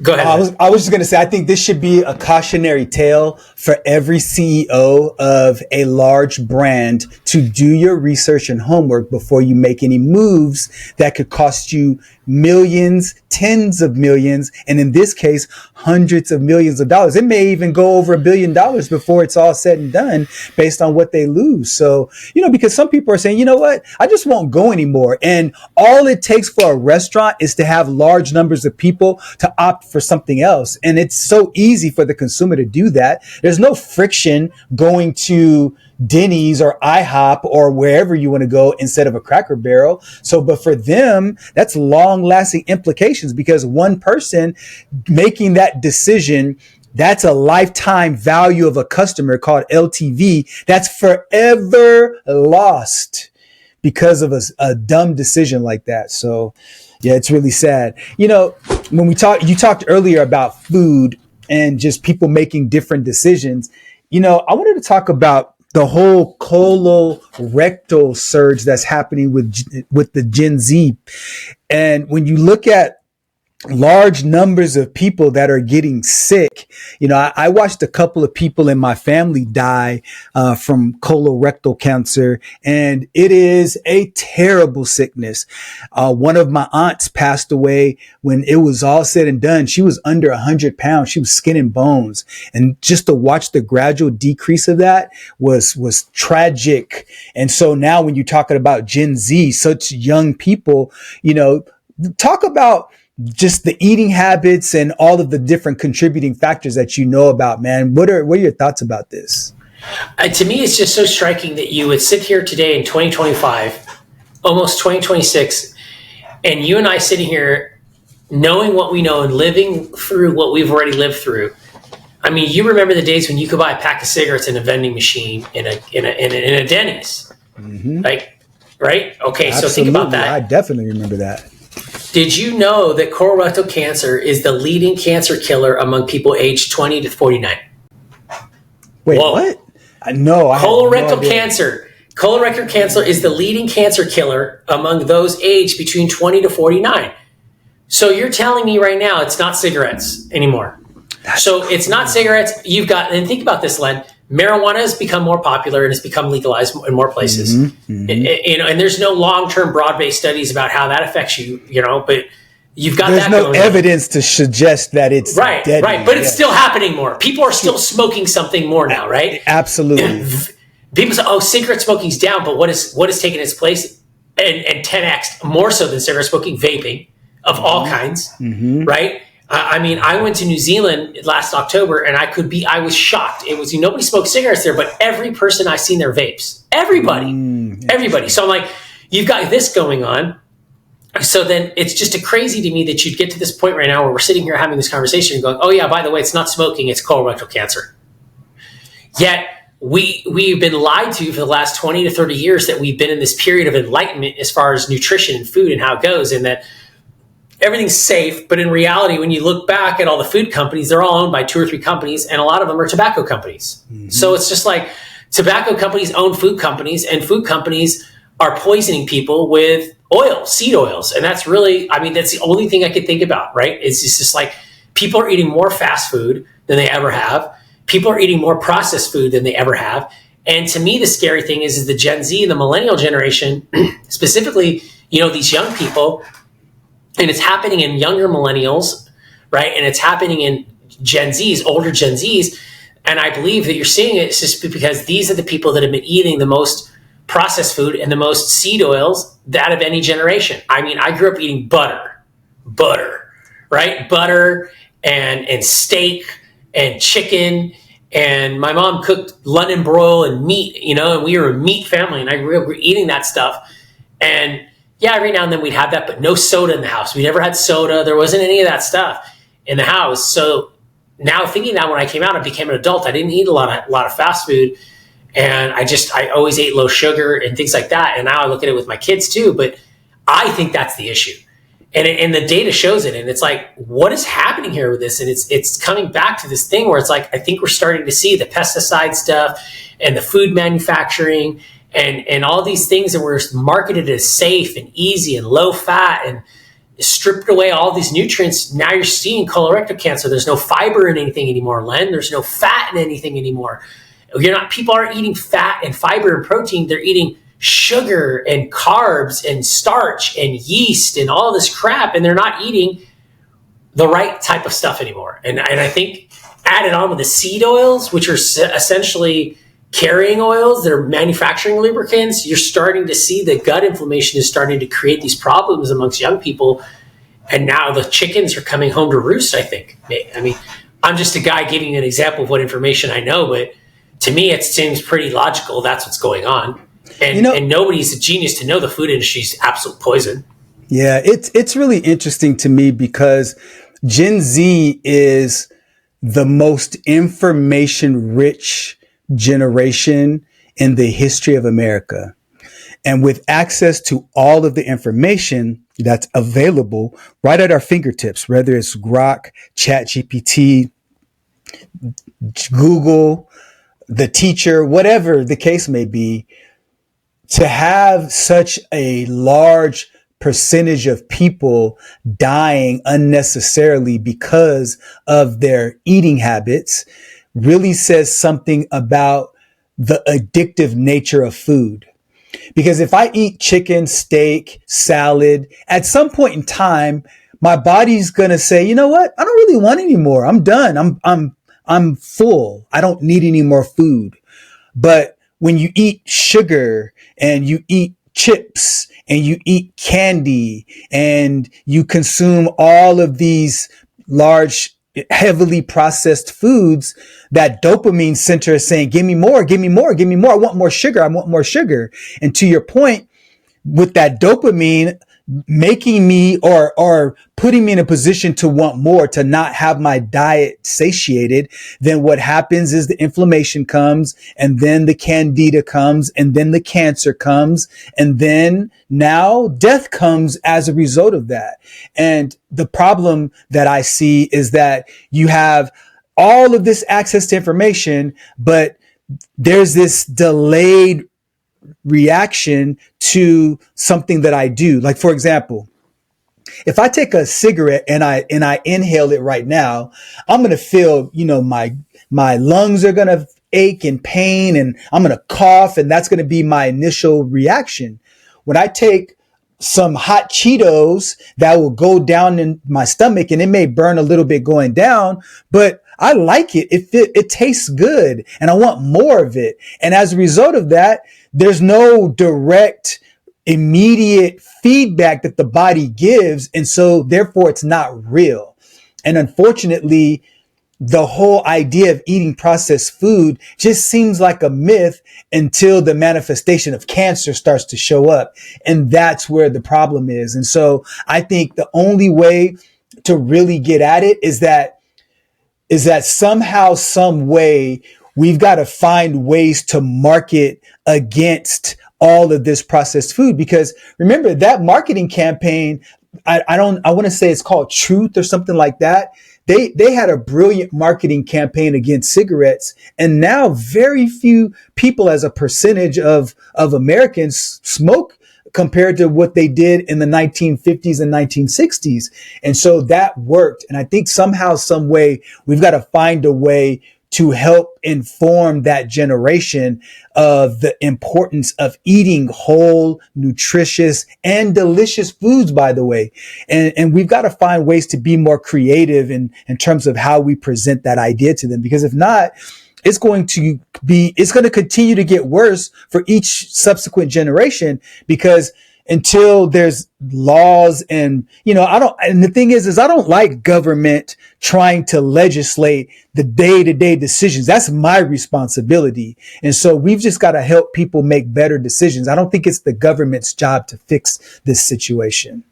Go ahead. I was just going to say, I think this should be a cautionary tale for every CEO of a large brand to do your research and homework before you make any moves that could cost you millions, tens of millions, and in this case, hundreds of millions of dollars. It may even go over $1 billion before it's all said and done based on what they lose. So, because some people are saying, you know what, I just won't go anymore. And all it takes for a restaurant is to have large numbers of people to opt for something else. And it's so easy for the consumer to do that. There's no friction going to Denny's or IHOP or wherever you want to go instead of a Cracker Barrel. So, but for them, that's long lasting implications, because one person making that decision, that's a lifetime value of a customer called LTV. That's forever lost because of a dumb decision like that. So yeah, it's really sad. When you talked earlier about food and just people making different decisions, I wanted to talk about the whole colorectal surge that's happening with the Gen Z. And when you look at large numbers of people that are getting sick. I watched a couple of people in my family die from colorectal cancer, and it is a terrible sickness. One of my aunts passed away when it was all said and done. She was under 100 pounds. She was skin and bones. And just to watch the gradual decrease of that was tragic. And so now when you're talking about Gen Z, such young people, talk about just the eating habits and all of the different contributing factors that about, man. What are your thoughts about this? To me, it's just so striking that you would sit here today in 2025, almost 2026, and you and I sitting here knowing what we know and living through what we've already lived through. I mean, you remember the days when you could buy a pack of cigarettes in a vending machine in a Denny's, mm-hmm. Right? Okay, Absolutely. So think about that. I definitely remember that. Did you know that colorectal cancer is the leading cancer killer among people aged 20 to 49? Wait, what? I know. Colorectal cancer. Colorectal cancer is the leading cancer killer among those aged between 20 to 49. So you're telling me right now it's not cigarettes anymore. It's not cigarettes. And think about this, Len. Marijuana has become more popular and has become legalized in more places. And there's no long-term broad-based studies about how that affects you, but you've got There's no evidence to suggest that it's deadly. Right, but it's still happening more. People are still smoking something more now, right? Absolutely. People say, cigarette smoking's down, but what is taking its place and 10x more so than cigarette smoking? Vaping of all kinds, right? I went to New Zealand last October and I was shocked. It was, nobody smoked cigarettes there, but every person I seen there vapes. Everybody. So I'm like, you've got this going on. So then it's just crazy to me that you'd get to this point right now where we're sitting here having this conversation and going, oh yeah, by the way, it's not smoking, it's colorectal cancer. Yet we've been lied to for the last 20 to 30 years that we've been in this period of enlightenment as far as nutrition and food and how it goes, and that everything's safe. But in reality, when you look back at all the food companies, they're all owned by 2 or 3 companies, and a lot of them are tobacco companies. So it's just like tobacco companies own food companies, and food companies are poisoning people with seed oils. And that's really, that's the only thing I could think about, right? It's just like people are eating more fast food than they ever have. People are eating more processed food than they ever have. And to me, the scary thing is the Gen Z, the millennial generation, specifically, these young people, and it's happening in younger millennials, right? And it's happening in Gen Zs, older Gen Zs. And I believe that you're seeing it just because these are the people that have been eating the most processed food and the most seed oils out of any generation. I grew up eating butter, right? Butter and steak and chicken. And my mom cooked London broil and meat, and we were a meat family, and I grew up eating that stuff. And yeah, every now and then we'd have that, but no soda in the house. We never had soda. There wasn't any of that stuff in the house. So now thinking that when I came out, I became an adult. I didn't eat a lot of fast food. And I always ate low sugar and things like that. And now I look at it with my kids too. But I think that's the issue. And the data shows it. And it's like, what is happening here with this? And it's coming back to this thing where it's like, I think we're starting to see the pesticide stuff and the food manufacturing and all these things that were marketed as safe and easy and low fat and stripped away all these nutrients. Now you're seeing colorectal cancer. There's no fiber in anything anymore, Len. There's no fat in anything anymore. People aren't eating fat and fiber and protein. They're eating sugar and carbs and starch and yeast and all this crap. And they're not eating the right type of stuff anymore. And I think added on with the seed oils, which are essentially carrying oils, they're manufacturing lubricants. You're starting to see the gut inflammation is starting to create these problems amongst young people. And now the chickens are coming home to roost, I think. I'm just a guy giving you an example of what information I know, but to me, it seems pretty logical. That's what's going on. And nobody's a genius to know the food industry is absolute poison. Yeah, it's really interesting to me because Gen Z is the most information-rich generation in the history of America. And with access to all of the information that's available right at our fingertips, whether it's Grok, ChatGPT, Google, the teacher, whatever the case may be, to have such a large percentage of people dying unnecessarily because of their eating habits really says something about the addictive nature of food. Because if I eat chicken, steak, salad, at some point in time, my body's going to say, you know what? I don't really want any more. I'm done. I'm full. I don't need any more food. But when you eat sugar and you eat chips and you eat candy and you consume all of these large, heavily processed foods, that dopamine center is saying, give me more, give me more, give me more. I want more sugar. I want more sugar. And to your point, with that dopamine making me or putting me in a position to want more, to not have my diet satiated, then what happens is the inflammation comes, and then the candida comes, and then the cancer comes, and then now death comes as a result of that. And the problem that I see is that you have all of this access to information, but there's this delayed reaction to something that I do. Like, for example, if I take a cigarette and I inhale it right now, I'm going to feel, my lungs are going to ache and pain, and I'm going to cough, and that's going to be my initial reaction. When I take some hot Cheetos, that will go down in my stomach, and it may burn a little bit going down, but I like it. It tastes good, and I want more of it. And as a result of that, there's no direct, immediate feedback that the body gives. And so therefore it's not real. And unfortunately, the whole idea of eating processed food just seems like a myth until the manifestation of cancer starts to show up. And that's where the problem is. And so I think the only way to really get at it is that somehow, some way, we've got to find ways to market against all of this processed food. Because remember, that marketing campaign, I want to say it's called Truth or something like that. They had a brilliant marketing campaign against cigarettes, and now very few people as a percentage of Americans smoke compared to what they did in the 1950s and 1960s. And so that worked. And I think somehow, some way, we've got to find a way to help inform that generation of the importance of eating whole, nutritious, and delicious foods, by the way. And we've got to find ways to be more creative in terms of how we present that idea to them. Because if not, it's going to continue to get worse for each subsequent generation, because until there's laws and the thing is I don't like government trying to legislate the day-to-day decisions. That's my responsibility. And so we've just got to help people make better decisions. I don't think it's the government's job to fix this situation.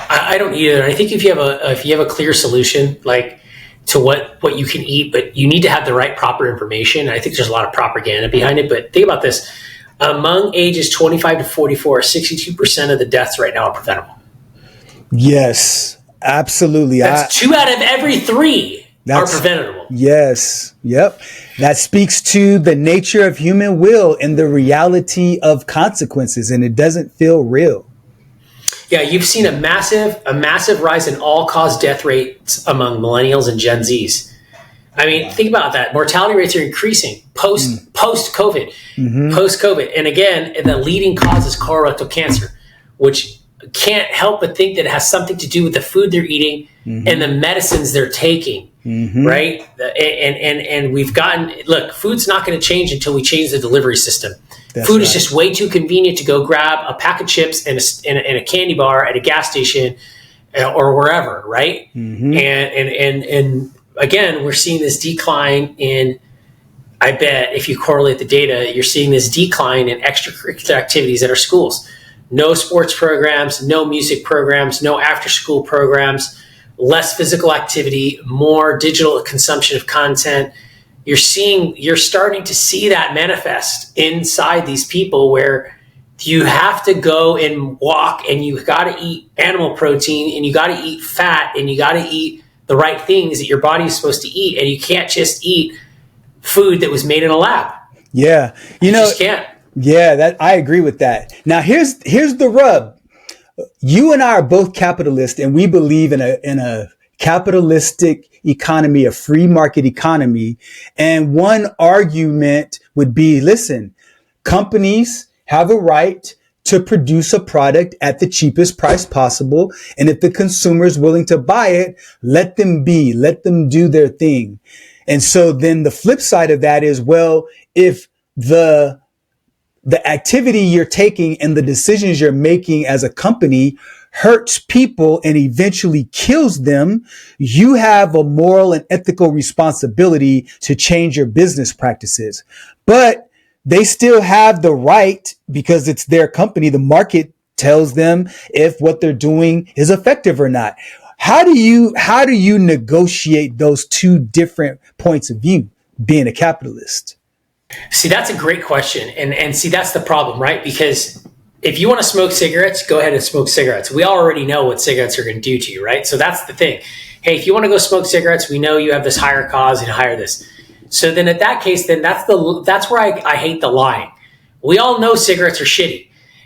I don't either. I think if you have a clear solution, like to what you can eat, but you need to have the right proper information. I think there's a lot of propaganda behind it, but think about this. Among ages 25 to 44, 62% of the deaths right now are preventable. Yes, absolutely. That's 2 out of every 3 are preventable. Yes. Yep. That speaks to the nature of human will and the reality of consequences, and it doesn't feel real. Yeah, you've seen a massive rise in all-cause death rates among millennials and Gen Zs. I mean, think about that. Mortality rates are increasing post-COVID. And again, the leading cause is colorectal cancer, which can't help but think that it has something to do with the food they're eating and the medicines they're taking, right? And we've food's not going to change until we change the delivery system. Food is just way too convenient to go grab a pack of chips and a candy bar at a gas station or wherever, right? And again, we're seeing this decline in, I bet if you correlate the data, you're seeing this decline in extracurricular activities at our schools. No sports programs, no music programs, no after-school programs, less physical activity, more digital consumption of content. You're starting to see that manifest inside these people, where you have to go and walk, and you got to eat animal protein, and you got to eat fat, and you got to eat the right things that your body is supposed to eat, and you can't just eat food that was made in a lab. Yeah, you just can't. Yeah, that I agree with that. Now, here's the rub. You and I are both capitalists, and we believe in a capitalistic economy, a free market economy. And one argument would be, listen, companies have a right to produce a product at the cheapest price possible. And if the consumer is willing to buy it, let them do their thing. And so then the flip side of that is, well, if the activity you're taking and the decisions you're making as a company hurts people and eventually kills them, you have a moral and ethical responsibility to change your business practices. But they still have the right, because it's their company. The market tells them if what they're doing is effective or not. How do you negotiate those two different points of view, being a capitalist? See, that's a great question. And see, that's the problem, right? Because if you want to smoke cigarettes, go ahead and smoke cigarettes. We already know what cigarettes are going to do to you, right? So that's the thing. Hey, if you want to go smoke cigarettes, we know you have this higher cause and higher this. So then at that case, then that's where I hate the lying. We all know cigarettes are shitty.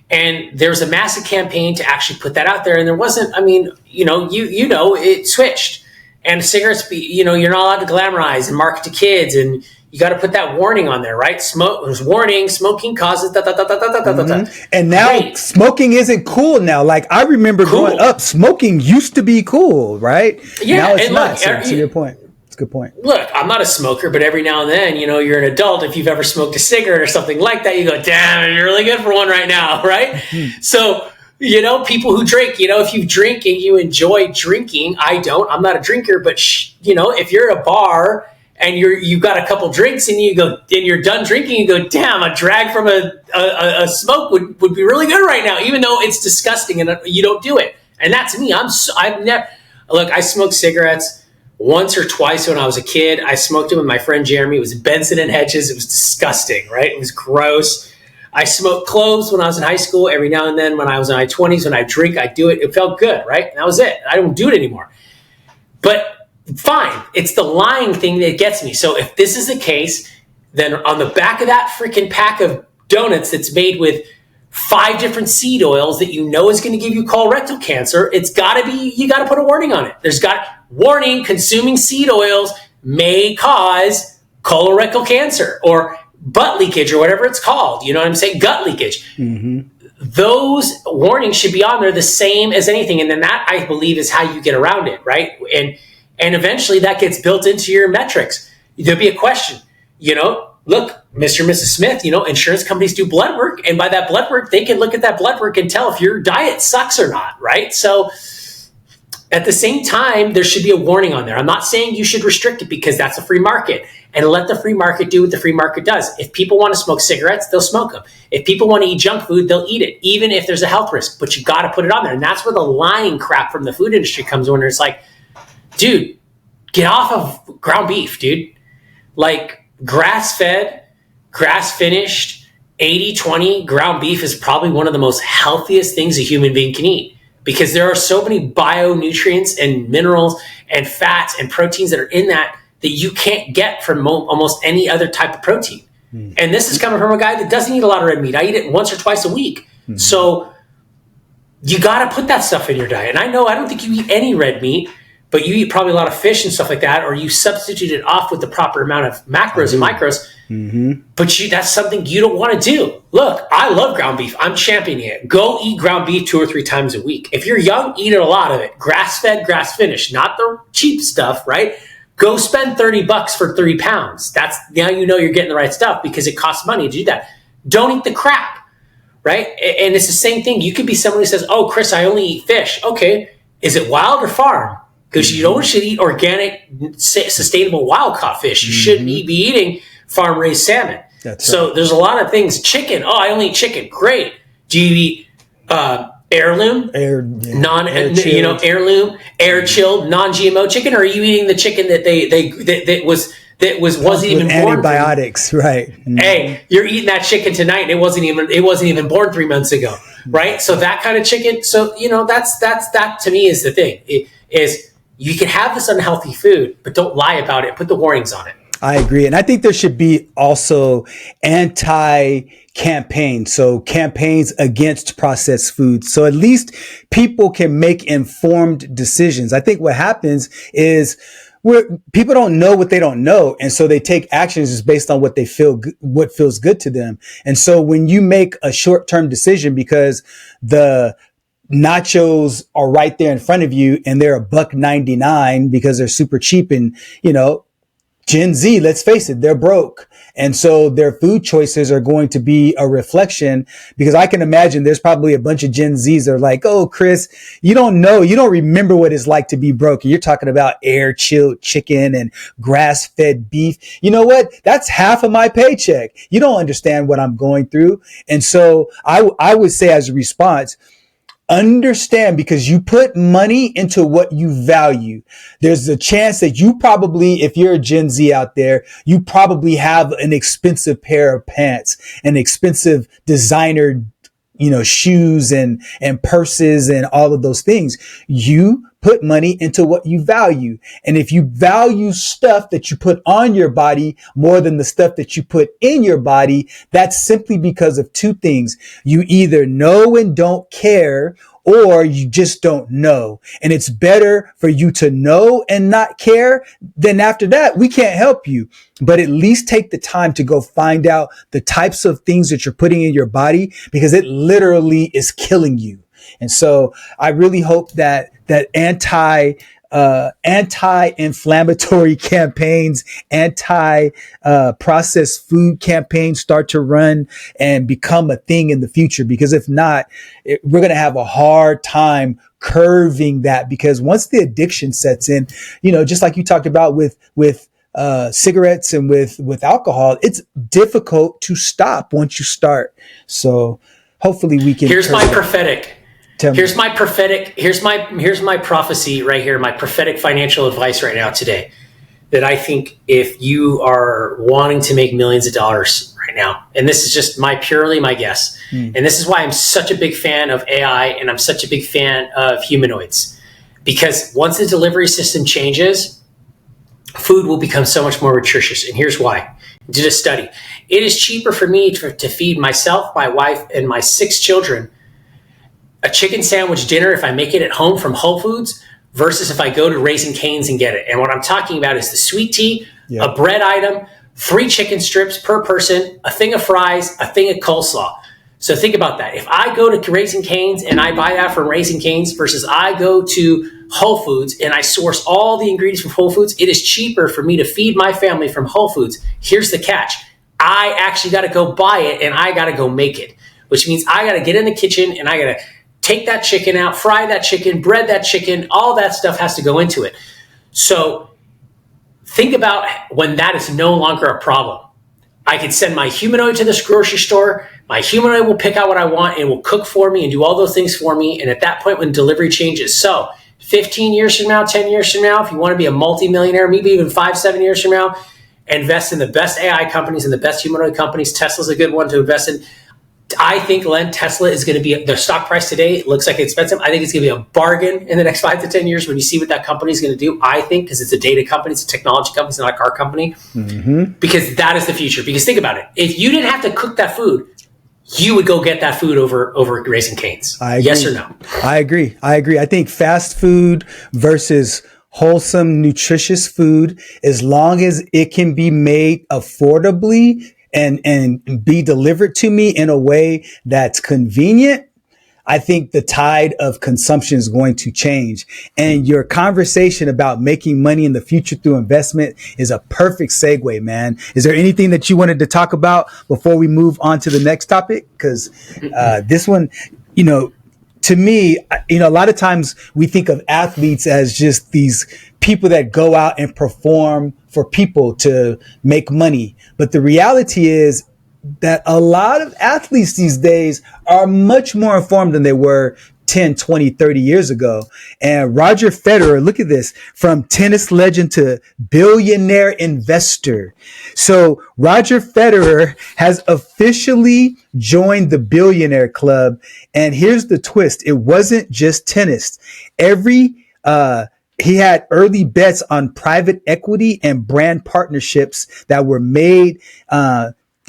And there's a massive campaign to actually put that out there. And there wasn't, I mean, it switched. And cigarettes, you're not allowed to glamorize and market to kids. And you got to put that warning on there, right? There's warning, smoking causes, And now smoking isn't cool now. Like I remember growing up, smoking used to be cool, right? Yeah. Now it's not. To your point. It's a good point. Look, I'm not a smoker, but every now and then, you're an adult. If you've ever smoked a cigarette or something like that, you go, damn, you're really good for one right now, right? Mm-hmm. So, people who drink, if you drink and you enjoy drinking, I don't. I'm not a drinker, but, if you're at a bar and you've got a couple drinks and you're done drinking, you go, damn, a drag from a smoke would be really good right now, even though it's disgusting and you don't do it. And that's me. I smoked cigarettes once or twice when I was a kid. I smoked them with my friend Jeremy. It was Benson and Hedges. It was disgusting, right? It was gross. I smoked cloves when I was in high school. Every now and then when I was in my 20s, when I drink, I do it. It felt good, right? And that was it. I don't do it anymore. But fine. It's the lying thing that gets me. So if this is the case, then on the back of that freaking pack of donuts that's made with 5 different seed oils that is going to give you colorectal cancer, you got to put a warning on it. Warning, consuming seed oils may cause colorectal cancer or butt leakage or whatever it's called. You know what I'm saying? Gut leakage. Mm-hmm. Those warnings should be on there the same as anything. And then that, I believe, is how you get around it, right? And eventually that gets built into your metrics. There'll be a question, look, Mr. and Mrs. Smith, insurance companies do blood work. And by that blood work, they can look at that blood work and tell if your diet sucks or not, right? So at the same time, there should be a warning on there. I'm not saying you should restrict it because that's a free market, and let the free market do what the free market does. If people want to smoke cigarettes, they'll smoke them. If people want to eat junk food, they'll eat it, even if there's a health risk, but you got to put it on there. And that's where the lying crap from the food industry comes in, where it's like, dude, get off of ground beef, dude. Like grass-fed, grass-finished, 80-20 ground beef is probably one of the most healthiest things a human being can eat, because there are so many bionutrients and minerals and fats and proteins that are in that you can't get from almost any other type of protein. Mm. And this is coming from a guy that doesn't eat a lot of red meat. I eat it once or twice a week. Mm. So you got to put that stuff in your diet. And I don't think you eat any red meat, but you eat probably a lot of fish and stuff like that, or you substitute it off with the proper amount of macros and micros. Mm-hmm. But that's something you don't want to do. Look, I love ground beef. I'm championing it. Go eat ground beef 2 or 3 times a week. If you're young, eat a lot of it. Grass-fed, grass-finished, not the cheap stuff, right? Go spend $30 for 30 pounds. That's now you're getting the right stuff, because it costs money to do that. Don't eat the crap, right? And it's the same thing. You could be someone who says, oh, Chris, I only eat fish. Okay, is it wild or farm? Because you only should eat organic, sustainable wild-caught fish. You shouldn't be eating farm-raised salmon. So there's a lot of things. Chicken. Oh, I only eat chicken. Great. Do you eat heirloom, heirloom, air-chilled, non-GMO chicken, or are you eating the chicken that wasn't even born? Antibiotics, right? Mm-hmm. Hey, you're eating that chicken tonight, and it wasn't even born 3 months ago, right? So that kind of chicken. So that to me is the thing. You can have this unhealthy food, but don't lie about it. Put the warnings on it. I agree. And I think there should be also anti-campaigns. So campaigns against processed foods. So at least people can make informed decisions. I think what happens is people don't know what they don't know. And so they take actions just based on what they feel, what feels good to them. And so when you make a short-term decision because the nachos are right there in front of you and they're $1.99 because they're super cheap, and, Gen Z, let's face it, they're broke. And so their food choices are going to be a reflection, because I can imagine there's probably a bunch of Gen Zs that are like, oh, Chris, you don't remember what it's like to be broke. And you're talking about air-chilled chicken and grass-fed beef. You know what? That's half of my paycheck. You don't understand what I'm going through. And so I would say as a response, understand, because you put money into what you value. There's a chance that you probably, if you're a Gen Z out there, you probably have an expensive pair of pants, an expensive designer, shoes and purses and all of those things. You put money into what you value. And if you value stuff that you put on your body more than the stuff that you put in your body, that's simply because of two things. You either know and don't care, or you just don't know. And it's better for you to know and not care. Then after that, we can't help you, but at least take the time to go find out the types of things that you're putting in your body, because it literally is killing you. And so I really hope that anti-inflammatory campaigns, processed food campaigns start to run and become a thing in the future. Because if not, we're going to have a hard time curving that, because once the addiction sets in, just like you talked about with cigarettes and with alcohol, it's difficult to stop once you start. So hopefully we can. Here's my prophetic prophecy right here, my prophetic financial advice right now today, that I think if you are wanting to make millions of dollars right now, and this is just purely my guess, and this is why I'm such a big fan of AI and I'm such a big fan of humanoids, because once the delivery system changes, food will become so much more nutritious. And here's why. I did a study. It is cheaper for me to feed myself, my wife, and my 6 children a chicken sandwich dinner if I make it at home from Whole Foods versus if I go to Raising Cane's and get it. And what I'm talking about is the sweet tea, a bread item, 3 chicken strips per person, a thing of fries, a thing of coleslaw. So think about that. If I go to Raising Cane's and I buy that from Raising Cane's versus I go to Whole Foods and I source all the ingredients from Whole Foods, it is cheaper for me to feed my family from Whole Foods. Here's the catch. I actually got to go buy it and I got to go make it, which means I got to get in the kitchen and I got to take that chicken out, fry that chicken, bread that chicken, all that stuff has to go into it. So think about when that is no longer a problem. I could send my humanoid to this grocery store. My humanoid will pick out what I want and will cook for me and do all those things for me. And at that point, when delivery changes, so 15 years from now, 10 years from now, if you want to be a multimillionaire, maybe even 5-7 years from now, invest in the best AI companies and the best humanoid companies. Tesla's a good one to invest in. I think, Len, Tesla is going to be, their stock price today, it looks like it's expensive. I think it's going to be a bargain in the next 5 to 10 years when you see what that company is going to do. I think, because it's a data company, it's a technology company, it's not a car company. Because that is the future. Because think about it. If you didn't have to cook that food, you would go get that food over Raising Cane's. Yes or no? I agree. I think fast food versus wholesome, nutritious food, as long as it can be made affordably and be delivered to me in a way that's convenient, I think the tide of consumption is going to change. And your conversation about making money in the future through investment is a perfect segue, man. Is there anything that you wanted to talk about before we move on to the next topic? Because this one, to me, a lot of times we think of athletes as just these people that go out and perform for people to make money. But the reality is that a lot of athletes these days are much more informed than they were 10, 20, 30 years ago. And Roger Federer, look at this, from tennis legend to billionaire investor. So Roger Federer has officially joined the billionaire club. And here's the twist. It wasn't just tennis. He had early bets on private equity and brand partnerships that were made,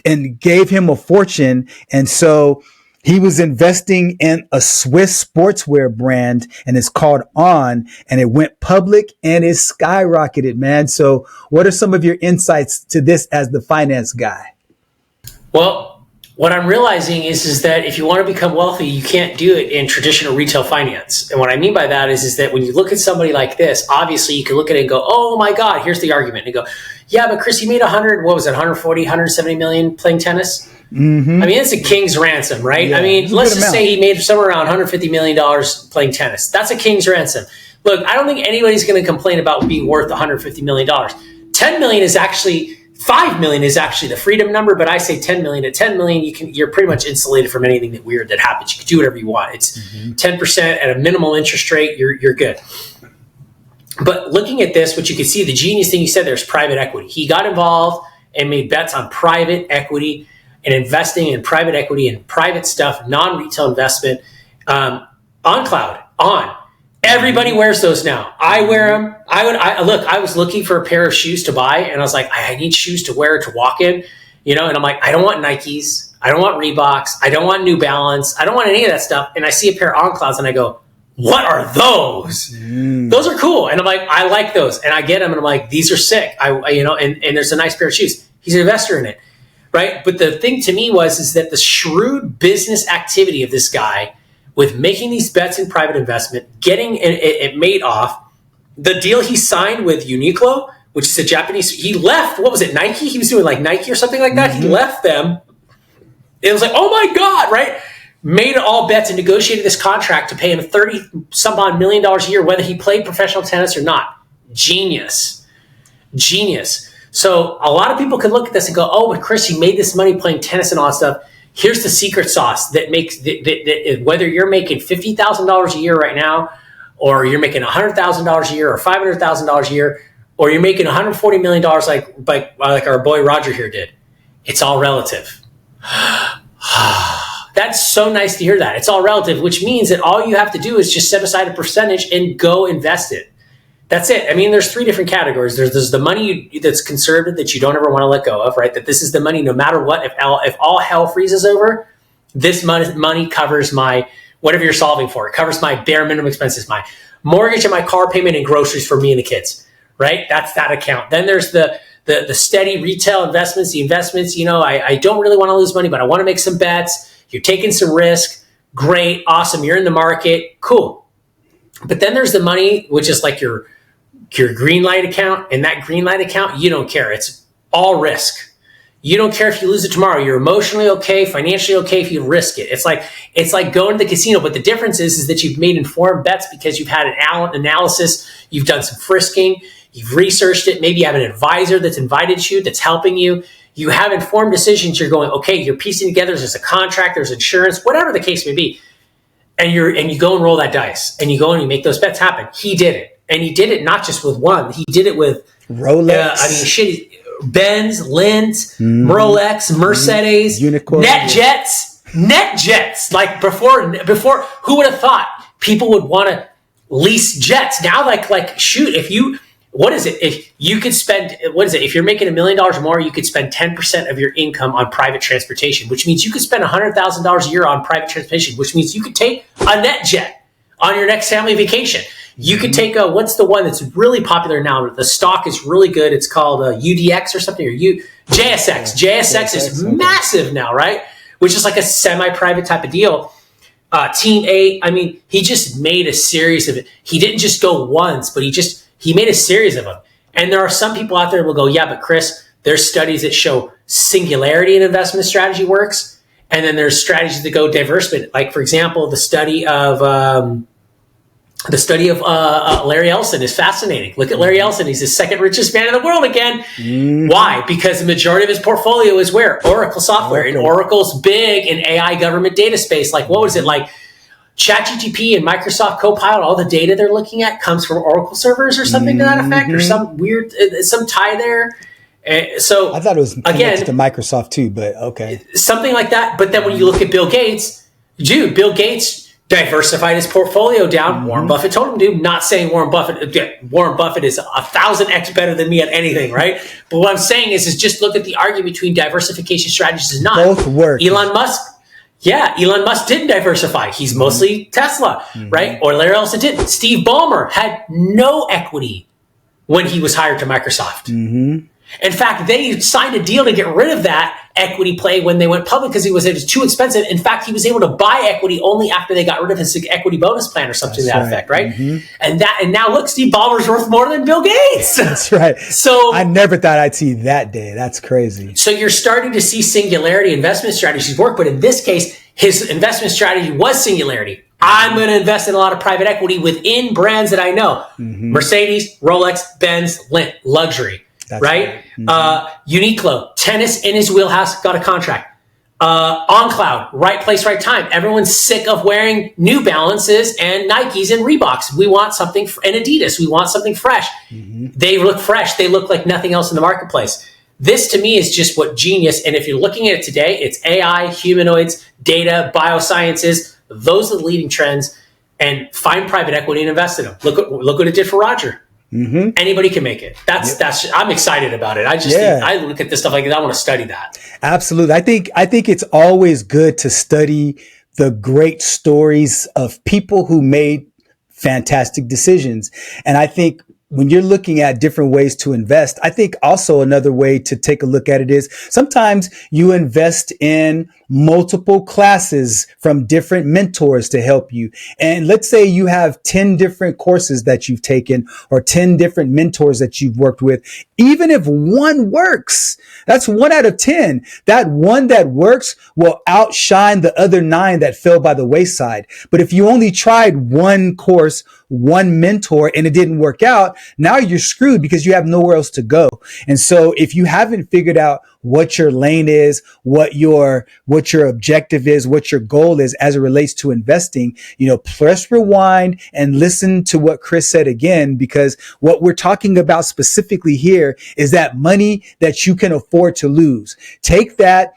and gave him a fortune. And so he was investing in a Swiss sportswear brand, and it's called On, and it went public and it skyrocketed, man. So what are some of your insights to this as the finance guy? Well, what I'm realizing is that if you want to become wealthy, you can't do it in traditional retail finance. And what I mean by that is that when you look at somebody like this, obviously you can look at it and go, oh my God, here's the argument. And you go, yeah, but Chris, you made 140, 170 million playing tennis. Mm-hmm. I mean, it's a king's ransom, right? Yeah, I mean, let's just say he made somewhere around $150 million playing tennis. That's a king's ransom. Look, I don't think anybody's going to complain about being worth $150 million. 10 million is actually... 5 million is actually the freedom number, but I say 10 million. At 10 million, you're pretty much insulated from anything that weird that happens. You can do whatever you want. It's 10% at a minimal interest rate. You're good. But looking at this, what you can see, the genius thing you said, there's private equity. He got involved and made bets on private equity and investing in private equity and private stuff, non-retail investment, on cloud, on. Everybody wears those now. I wear them. I was looking for a pair of shoes to buy, and I was like, I need shoes to wear to walk in, and I'm like, I don't want Nikes. I don't want Reeboks. I don't want New Balance. I don't want any of that stuff. And I see a pair of On Clouds, and I go, what are those? Those are cool. And I'm like, I like those. And I get them, and I'm like, these are sick. And there's a nice pair of shoes. He's an investor in it, right? But the thing to me is that the shrewd business activity of this guy with making these bets in private investment, getting it made off, the deal he signed with Uniqlo, which is a Japanese, he left, what was it, Nike? He was doing like Nike or something like that. He left them. It was like, oh my God, right? Made all bets and negotiated this contract to pay him $30-some-odd million a year, whether he played professional tennis or not. Genius. So a lot of people could look at this and go, oh, but Chris, you made this money playing tennis and all that stuff. Here's the secret sauce that makes that whether you're making $50,000 a year right now, or you're making $100,000 a year, or $500,000 a year, or you're making $140 million like our boy Roger here did. It's all relative. That's so nice to hear that. It's all relative, which means that all you have to do is just set aside a percentage and go invest it. That's it. I mean, there's three different categories. There's the money that's conservative that you don't ever want to let go of, right? That this is the money no matter what. If all hell freezes over, this money covers my, whatever you're solving for. It covers my bare minimum expenses, my mortgage and my car payment and groceries for me and the kids, right? That's that account. Then there's the steady retail investments, the investments, I don't really want to lose money, but I want to make some bets. You're taking some risk. Great. Awesome. You're in the market. Cool. But then there's the money, which is like your green light account, and that green light account, you don't care. It's all risk. You don't care if you lose it tomorrow. You're emotionally okay, financially okay if you risk it. It's like going to the casino, but the difference is that you've made informed bets because you've had an analysis, you've done some frisking, you've researched it. Maybe you have an advisor that's invited you, that's helping you. You have informed decisions. You're going, okay, you're piecing together. There's a contract, there's insurance, whatever the case may be. And you go and roll that dice, and you go and you make those bets happen. He did it. And he did it not just with one. He did it with Rolex. Benz, Lindt, Rolex, Mercedes, Unicorn, NetJets. Like before, who would have thought people would want to lease jets? Now, shoot, if you could spend, if you're making $1 million more, you could spend 10% of your income on private transportation, which means you could spend $100,000 a year on private transportation, which means you could take a NetJet on your next family vacation. You could take what's the one that's really popular now? The stock is really good. It's called UDX or something, or JSX. JSX is massive now, right? Which is like a semi-private type of deal. Team 8, I mean, he just made a series of it. He didn't just go once, but he made a series of them. And there are some people out there who will go, yeah, but Chris, there's studies that show singularity in investment strategy works. And then there's strategies that go diversified. Like, for example, the study of Larry Ellison is fascinating. Look at Larry Ellison. He's the second richest man in the world again. Why? Because the majority of his portfolio is where? Oracle software. And Oracle's big in AI government data space. Like, what was it? Like ChatGPT and Microsoft Copilot, all the data they're looking at comes from Oracle servers or something to that effect, or some weird, some tie there. So I thought it was connected to Microsoft too, but okay. Something like that. But then when you look at Bill Gates, Bill Gates diversified his portfolio down. Warren Buffett told him to. Not saying Warren Buffett is 1,000x better than me at anything, right? But what I'm saying is just look at the argument between diversification strategies and not. Both work. Elon Musk didn't diversify. He's mostly Tesla, right? Or Larry Ellison didn't. Steve Ballmer had no equity when he was hired to Microsoft. In fact, they signed a deal to get rid of that equity play when they went public because it was too expensive. In fact, he was able to buy equity only after they got rid of his equity bonus plan or something to that effect, right? And now look, Steve Ballmer's worth more than Bill Gates. That's right. So I never thought I'd see that day. That's crazy. So you're starting to see singularity investment strategies work, but in this case, his investment strategy was singularity. I'm going to invest in a lot of private equity within brands that I know. Mercedes, Rolex, Benz, Lindt, luxury. That's right? Uniqlo, tennis in his wheelhouse, got a contract. On cloud, right place, right time. Everyone's sick of wearing New Balances and Nikes and Reeboks. We want something, and Adidas. We want something fresh. They look fresh. They look like nothing else in the marketplace. This to me is just what genius. And if you're looking at it today, it's AI, humanoids, data, biosciences. Those are the leading trends. And find private equity and invest in them. Look what it did for Roger. Mm-hmm. Anybody can make it. That's I'm excited about it. I just think, I look at this stuff like that. I want to study that. Absolutely. I think it's always good to study the great stories of people who made fantastic decisions. And I think when you're looking at different ways to invest, I think also another way to take a look at it is sometimes you invest in multiple classes from different mentors to help you. And let's say you have 10 different courses that you've taken or 10 different mentors that you've worked with. Even if one works, that's 1 out of 10. That one that works will outshine the other 9 that fell by the wayside. But if you only tried one course, one mentor, and it didn't work out, now you're screwed because you have nowhere else to go. And so if you haven't figured out what your lane is, what your objective is, what your goal is as it relates to investing, press rewind and listen to what Chris said again, because what we're talking about specifically here is that money that you can afford to lose. Take that,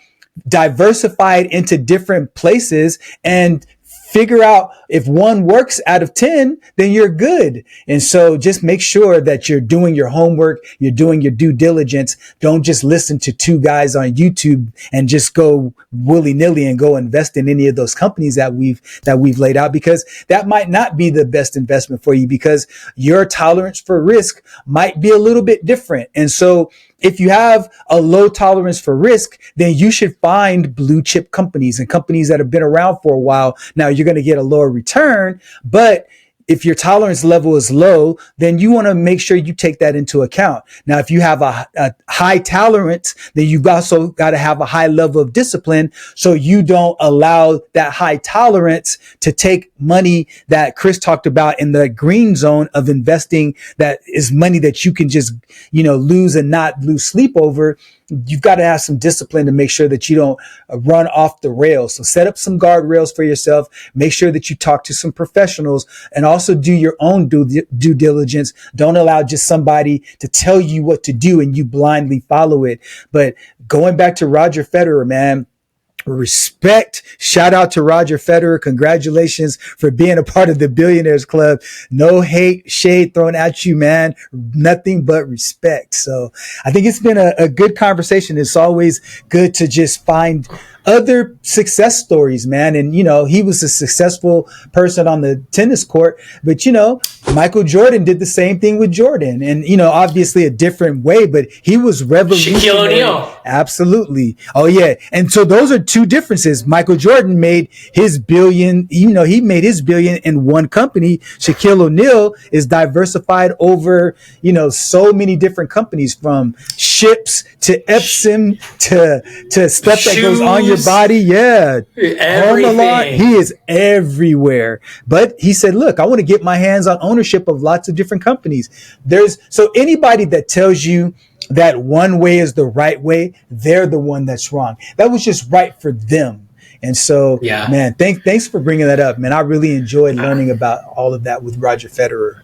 diversify it into different places, and figure out if one works out of 10, then you're good. And so just make sure that you're doing your homework, you're doing your due diligence. Don't just listen to 2 guys on YouTube and just go willy-nilly and go invest in any of those companies that we've laid out, because that might not be the best investment for you, because your tolerance for risk might be a little bit different. And so if you have a low tolerance for risk, then you should find blue chip companies and companies that have been around for a while. Now you're going to get a lower return, but if your tolerance level is low, then you want to make sure you take that into account. Now, if you have a high tolerance, then you've also got to have a high level of discipline, so you don't allow that high tolerance to take money that Chris talked about in the green zone of investing. That is money that you can just, lose and not lose sleep over. You've got to have some discipline to make sure that you don't run off the rails. So set up some guardrails for yourself. Make sure that you talk to some professionals, and also do your own due diligence. Don't allow just somebody to tell you what to do and you blindly follow it. But going back to Roger Federer, man, respect. Shout out to Roger Federer. Congratulations for being a part of the Billionaires Club. No hate, shade thrown at you, man. Nothing but respect. So I think it's been a good conversation. It's always good to just find other success stories, man. And, he was a successful person on the tennis court, but, Michael Jordan did the same thing with Jordan, and, obviously a different way, but he was revolutionary. Shaquille O'Neal. Absolutely. Oh yeah. And so those are 2 differences. Michael Jordan made his billion, he made his billion in one company. Shaquille O'Neal is diversified over, so many different companies, from ships to Epsom to stuff that goes on your body. Yeah. Everything. He is everywhere. But he said, look, I want to get my hands on ownership of lots of different companies. So anybody that tells you that one way is the right way, they're the one that's wrong. That was just right for them. And so, man, thanks for bringing that up, man. I really enjoyed learning about all of that with Roger Federer.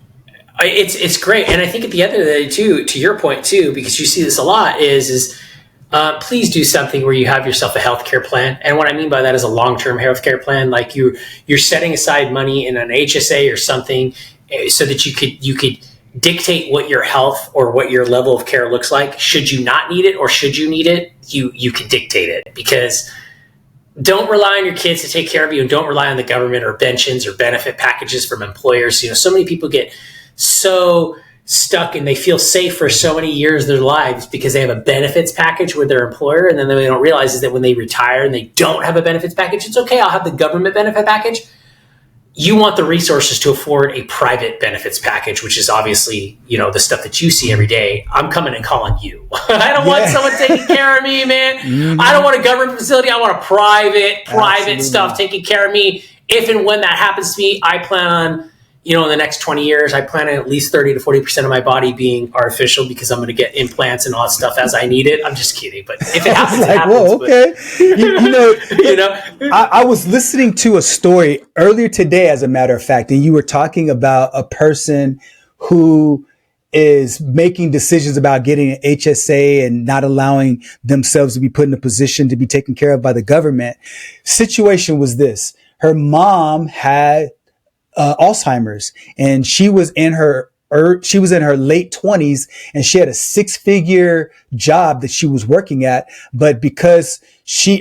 It's great. And I think at the end of the day, too, to your point, too, because you see this a lot, is please do something where you have yourself a healthcare plan. And what I mean by that is a long-term healthcare plan. Like you're setting aside money in an HSA or something so that you could dictate what your health or what your level of care looks like. Should you not need it or should you need it, you can dictate it. Because don't rely on your kids to take care of you, and don't rely on the government or pensions or benefit packages from employers. So many people get so stuck and they feel safe for so many years of their lives because they have a benefits package with their employer, and then they don't realize is that when they retire and they don't have a benefits package, it's okay, I'll have the government benefit package. You want the resources to afford a private benefits package, which is obviously, the stuff that you see every day. I'm coming and calling you. I don't want someone taking care of me, man. Mm-hmm. I don't want a government facility. I want a private stuff taking care of me. If and when that happens to me, I plan on, in the next 20 years, I plan on at least 30 to 40% of my body being artificial, because I'm going to get implants and all that stuff as I need it. I'm just kidding. But if it happens, it happens. Whoa, okay. I was listening to a story earlier today, as a matter of fact, and you were talking about a person who is making decisions about getting an HSA and not allowing themselves to be put in a position to be taken care of by the government. Situation was this. Her mom had Alzheimer's, and she was in her late 20s, and she had a 6-figure job that she was working at. But because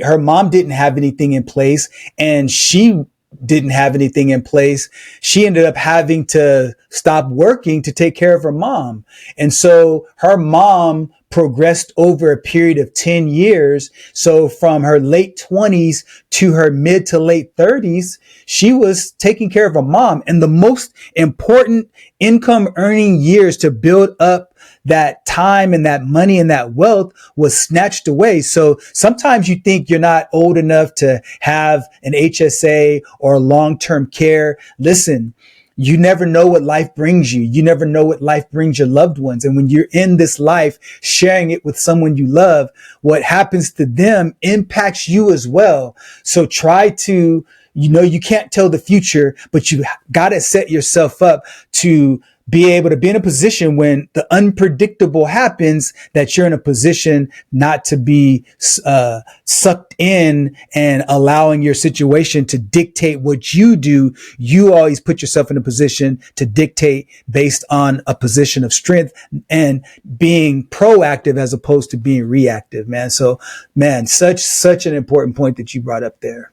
her mom didn't have anything in place, and she didn't have anything in place, she ended up having to stop working to take care of her mom. And so her mom progressed over a period of 10 years. So from her late 20s to her mid to late 30s, she was taking care of her mom. And the most important income earning years to build up that time and that money and that wealth was snatched away. So sometimes you think you're not old enough to have an HSA or long-term care. Listen, you never know what life brings you. You never know what life brings your loved ones. And when you're in this life, sharing it with someone you love, what happens to them impacts you as well. So try to, you can't tell the future, but you got to set yourself up to be able to be in a position when the unpredictable happens, that you're in a position not to be sucked in and allowing your situation to dictate what you do. You always put yourself in a position to dictate based on a position of strength and being proactive as opposed to being reactive, man. So, man, such an important point that you brought up there.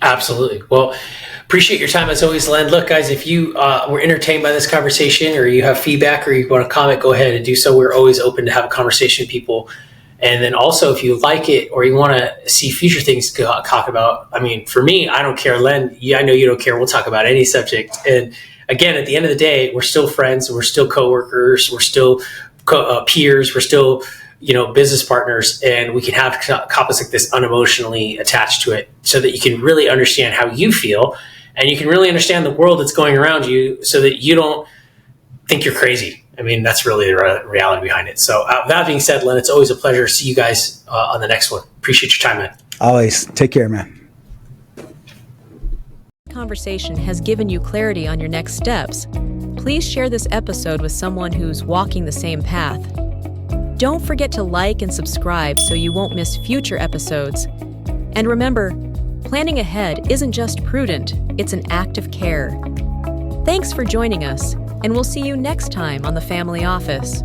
Absolutely. Well, appreciate your time as always, Len. Look, guys, if you were entertained by this conversation, or you have feedback, or you want to comment, go ahead and do so. We're always open to have a conversation with people. And then also, if you like it or you want to see future things to talk about, I mean, for me, I don't care. Len, I know you don't care. We'll talk about any subject. And again, at the end of the day, we're still friends. We're still coworkers. We're still peers. We're still business partners, and we can have topics like this unemotionally attached to it, so that you can really understand how you feel, and you can really understand the world that's going around you, so that you don't think you're crazy. I mean, that's really the reality behind it. So that being said, Len, it's always a pleasure to see you guys on the next one. Appreciate your time, man. Always. Take care, man. Conversation has given you clarity on your next steps. Please share this episode with someone who's walking the same path. Don't forget to like and subscribe so you won't miss future episodes. And remember, planning ahead isn't just prudent, it's an act of care. Thanks for joining us, and we'll see you next time on The Family Office.